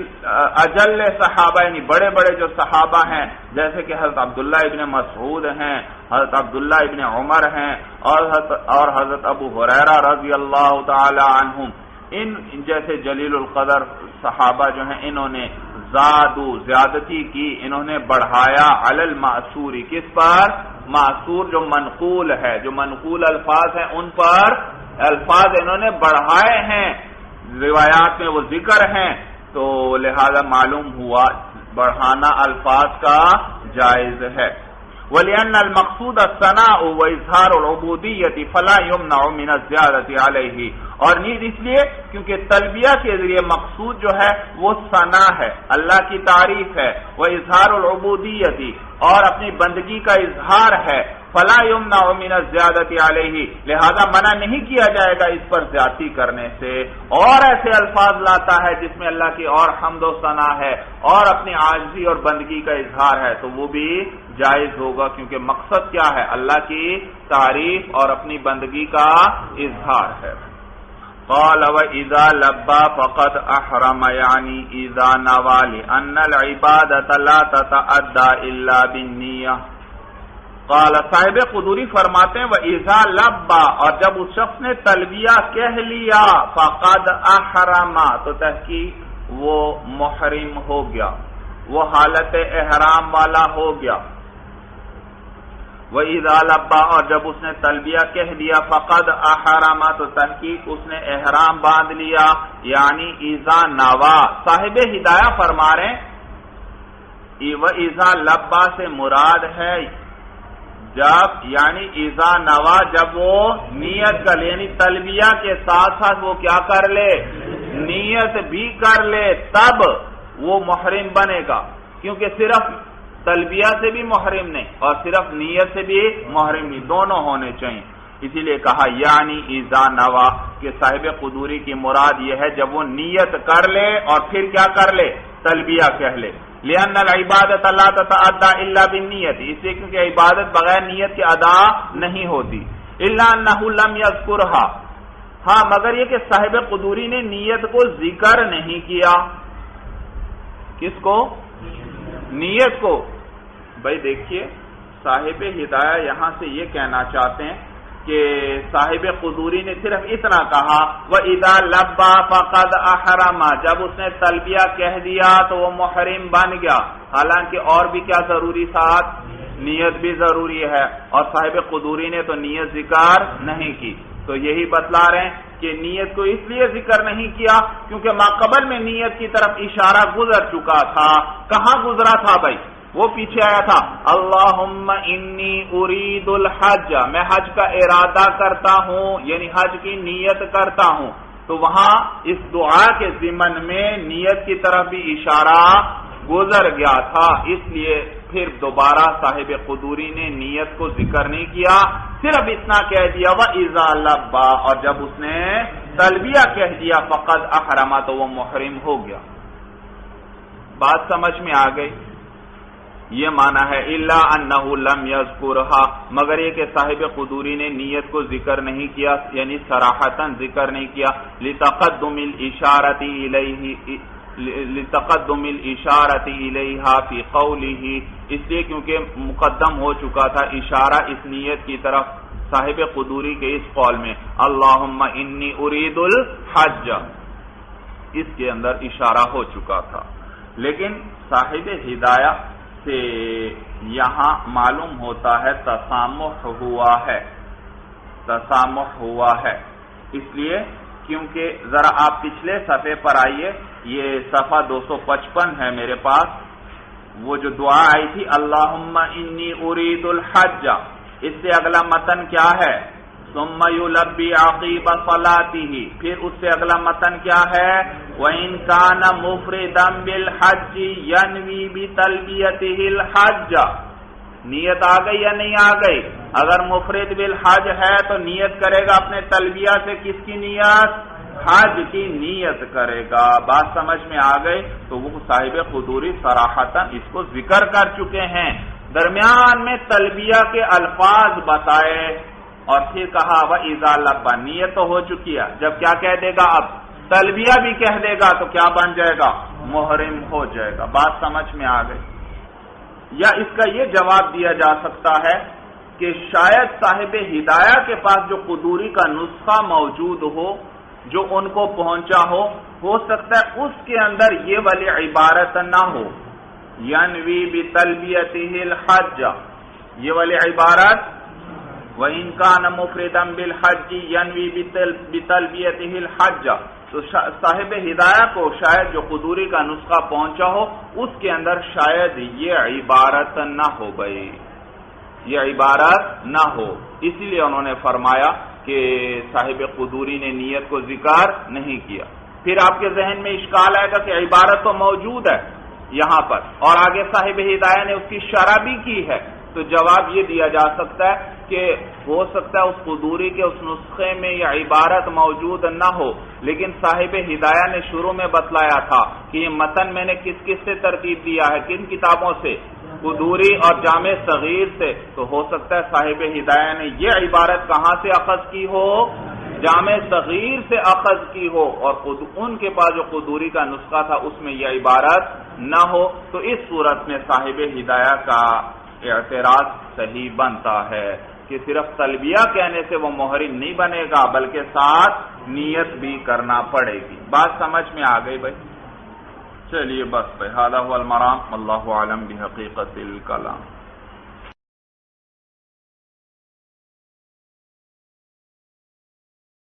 اجل صحابہ یعنی بڑے بڑے جو صحابہ ہیں جیسے کہ حضرت عبداللہ ابن مسعود ہیں، حضرت عبداللہ ابن عمر ہیں اور حضرت ابو ہریرہ رضی اللہ تعالی عنہم، ان جیسے جلیل القدر صحابہ جو ہیں انہوں نے زیادتی کی، انہوں نے بڑھایا علی المعصوری، کس پر؟ معصور جو منقول ہے، جو منقول الفاظ ہیں ان پر الفاظ انہوں نے بڑھائے ہیں، روایات میں وہ ذکر ہیں، تو لہذا معلوم ہوا بڑھانا الفاظ کا جائز ہے۔ وَلِأَنَّ الْمَقْصُودَ الثَّنَاءُ وَإِظْهَارُ الْعُبُودِيَّةِ فَلَا يُمْنَعُ مِنَ الزِّيَادَةِ عَلَيْهِ، اور نیز اس لیے کیونکہ تلبیہ کے ذریعے مقصود جو ہے وہ ثنا ہے، اللہ کی تعریف ہے، وَإِظْهَارُ الْعُبُودِيَّةِ اور اپنی بندگی کا اظہار ہے، فَلَا يُمْنَعُ مِنَ الزِّيَادَةِ عَلَيْهِ، لہذا منع نہیں کیا جائے گا اس پر زیادتی کرنے سے۔ اور ایسے الفاظ لاتا ہے جس میں اللہ کی اور حمد و ثنا ہے اور اپنی عاجزی اور بندگی کا اظہار ہے، تو وہ بھی جائز ہوگا، کیونکہ مقصد کیا ہے؟ اللہ کی تعریف اور اپنی بندگی کا اظہار ہے۔ قال وَإِذَا لَبَّى فَقَدْ أَحْرَمَ يعني إِذَا نَوَى لِأَنَّ الْعِبَادَةَ لَا تَتَأَدَّى إِلَّا بِالنِّيَّةِ۔ قال صاحب قدوری فرماتے ہیں وَإِذَا لَبَّى، اور جب اس شخص نے تلبیہ کہہ لیا، فَقَدْ أَحْرَمَ، تو تحقیق وہ محرم ہو گیا، وہ حالت احرام والا ہو گیا۔ وَإِذَا لَبَّى، اور جب اس نے تلبیہ کہہ دیا، فَقَدْ أَحْرَمَ، تو تحقیق اس نے احرام باندھ لیا، یعنی إِذَا نَوَى۔ صاحب ہدایہ فرما رہے ہیں وَإِذَا لَبَّى سے مراد ہے جب، یعنی إِذَا نَوَى، جب وہ نیت کر لے، یعنی تلبیہ کے ساتھ ساتھ وہ کیا کر لے؟ نیت بھی کر لے، تب وہ محرم بنے گا، کیونکہ صرف تلبیہ سے بھی محرم نہیں اور صرف نیت سے بھی محرم نہیں، دونوں ہونے چاہیے۔ اسی لیے کہا یعنی إِذَا نَوَى، کہ صاحب قدوری کی مراد یہ ہے جب وہ نیت کر لے اور پھر کیا کر لے؟ تلبیہ کہہ لے۔ لِأَنَّ الْعِبَادَةَ لَا تَتَأَدَّى إِلَّا بِالنِّيَّةِ، اس لیے کیونکہ عبادت بغیر نیت کے ادا نہیں ہوتی۔ إِلَّا أَنَّهُ لَمْ يَذْكُرْهَا، ہاں مگر یہ کہ صاحب قدوری نے نیت کو ذکر نہیں کیا۔ کس کو؟ نیت کو۔ بھائی دیکھیے صاحب ہدایہ یہاں سے یہ کہنا چاہتے ہیں کہ صاحب قدوری نے صرف اتنا کہا وَإِذَا لَبَّى فَقَدْ أَحْرَمَ، جب اس نے تلبیہ کہہ دیا تو وہ محرم بن گیا، حالانکہ اور بھی کیا ضروری ساتھ؟ نیت بھی ضروری ہے، اور صاحب قدوری نے تو نیت ذکر نہیں کی، تو یہی بتلا رہے ہیں کہ نیت کو اس لیے ذکر نہیں کیا کیونکہ ماقبل میں نیت کی طرف اشارہ گزر چکا تھا۔ کہاں گزرا تھا بھائی؟ وہ پیچھے آیا تھا اللہم انی ارید الحج، میں حج کا ارادہ کرتا ہوں، یعنی حج کی نیت کرتا ہوں، تو وہاں اس دعا کے ضمن میں نیت کی طرف بھی اشارہ گزر گیا تھا، اس لیے پھر دوبارہ صاحب قدوری نے نیت کو ذکر نہیں کیا، صرف اتنا کہہ دیا وَإِذَا لَبَّى، اور جب اس نے تلبیہ کہہ دیا فَقَدْ أَحْرَمَ، تو وہ محرم ہو گیا۔ بات سمجھ میں آ گئی؟ یہ معنی ہے إِلَّا أَنَّهُ لَمْ يَذْكُرْهَا، مگر یہ کہ صاحب قدوری نے نیت کو ذکر نہیں کیا، یعنی صراحتاً ذکر نہیں کیا، لِتَقَدُّمِ الْإِشَارَةِ إِلَيْهَا فِي قَوْلِهِ، اس لیے کیونکہ مقدم ہو چکا تھا اشارہ اس نیت کی طرف صاحب قدوری کے اس قول میں اللہم انی ارید الحج، اس کے اندر اشارہ ہو چکا تھا۔ لیکن صاحب ہدایہ سے یہاں معلوم ہوتا ہے تسامح ہوا ہے، تسامح ہوا ہے، اس لیے کیونکہ ذرا آپ پچھلے صفحے پر آئیے، یہ صفحہ 255 ہے میرے پاس، وہ جو دعا آئی تھی اللہم انی ارید الحج، اس سے اگلا متن کیا ہے؟ ثم یلبی عقیب صلاتہ، پھر اس سے اگلا متن کیا ہے؟ وَإِن كَانَ مُفْرِدًا بِالْحَجِّ يَنْوِي بِتَلْبِيَتِهِ الْحَجَّ، نیت آ گئی یا نہیں آ گئی؟ اگر مفرد بالحج ہے تو نیت کرے گا اپنے تلبیہ سے، کس کی نیت؟ حج کی نیت کرے گا۔ بات سمجھ میں آ گئی؟ تو وہ صاحب قدوری صراحتاً اس کو ذکر کر چکے ہیں، درمیان میں تلبیہ کے الفاظ بتائے اور پھر کہا وَإِذَا لَبَّى، نیت تو ہو چکی ہے، جب کیا کہہ دے گا؟ اب تلبیہ بھی کہہ دے گا تو کیا بن جائے گا؟ محرم ہو جائے گا۔ بات سمجھ میں آ گئی؟ یا اس کا یہ جواب دیا جا سکتا ہے کہ شاید صاحب ہدایہ کے پاس جو قدوری کا نسخہ موجود ہو جو ان کو پہنچا ہو سکتا ہے اس کے اندر یہ والی عبارت نہ ہو، ینوی بتلبیتہ الحج، یہ والی عبارت وَإِن كَانَ مُفْرِدًا بِالْحَجِّ يَنْوِي بِتَلْبِيَتِهِ الْحَجَّ، تو صاحب ہدایہ کو شاید جو قدوری کا نسخہ پہنچا ہو اس کے اندر شاید یہ عبارت نہ ہو گئی، یہ عبارت نہ ہو، اسی لیے انہوں نے فرمایا کہ صاحب قدوری نے نیت کو ذکر نہیں کیا۔ پھر آپ کے ذہن میں اشکال آئے گا کہ عبارت تو موجود ہے یہاں پر اور آگے صاحب ہدایہ نے اس کی شرح بھی کی ہے، تو جواب یہ دیا جا سکتا ہے کہ ہو سکتا ہے اس قدوری کے اس نسخے میں یہ عبارت موجود نہ ہو، لیکن صاحب ہدایہ نے شروع میں بتلایا تھا کہ یہ متن میں نے کس کس سے ترتیب دیا ہے، کن کتابوں سے، قدوری اور جامع صغیر سے، تو ہو سکتا ہے صاحب ہدایہ نے یہ عبارت کہاں سے اخذ کی ہو، جامع صغیر سے اخذ کی ہو، اور ان کے پاس جو قدوری کا نسخہ تھا اس میں یہ عبارت نہ ہو، تو اس صورت میں صاحب ہدایہ کا اعتراض صحیح بنتا ہے کہ صرف تلبیہ کہنے سے وہ محرم نہیں بنے گا بلکہ ساتھ نیت بھی کرنا پڑے گی۔ بات سمجھ میں آ گئی بھائی؟ چلیے بس بھائی، ھذا ھو المرام، واللہ اعلم بحقیقت الکلام۔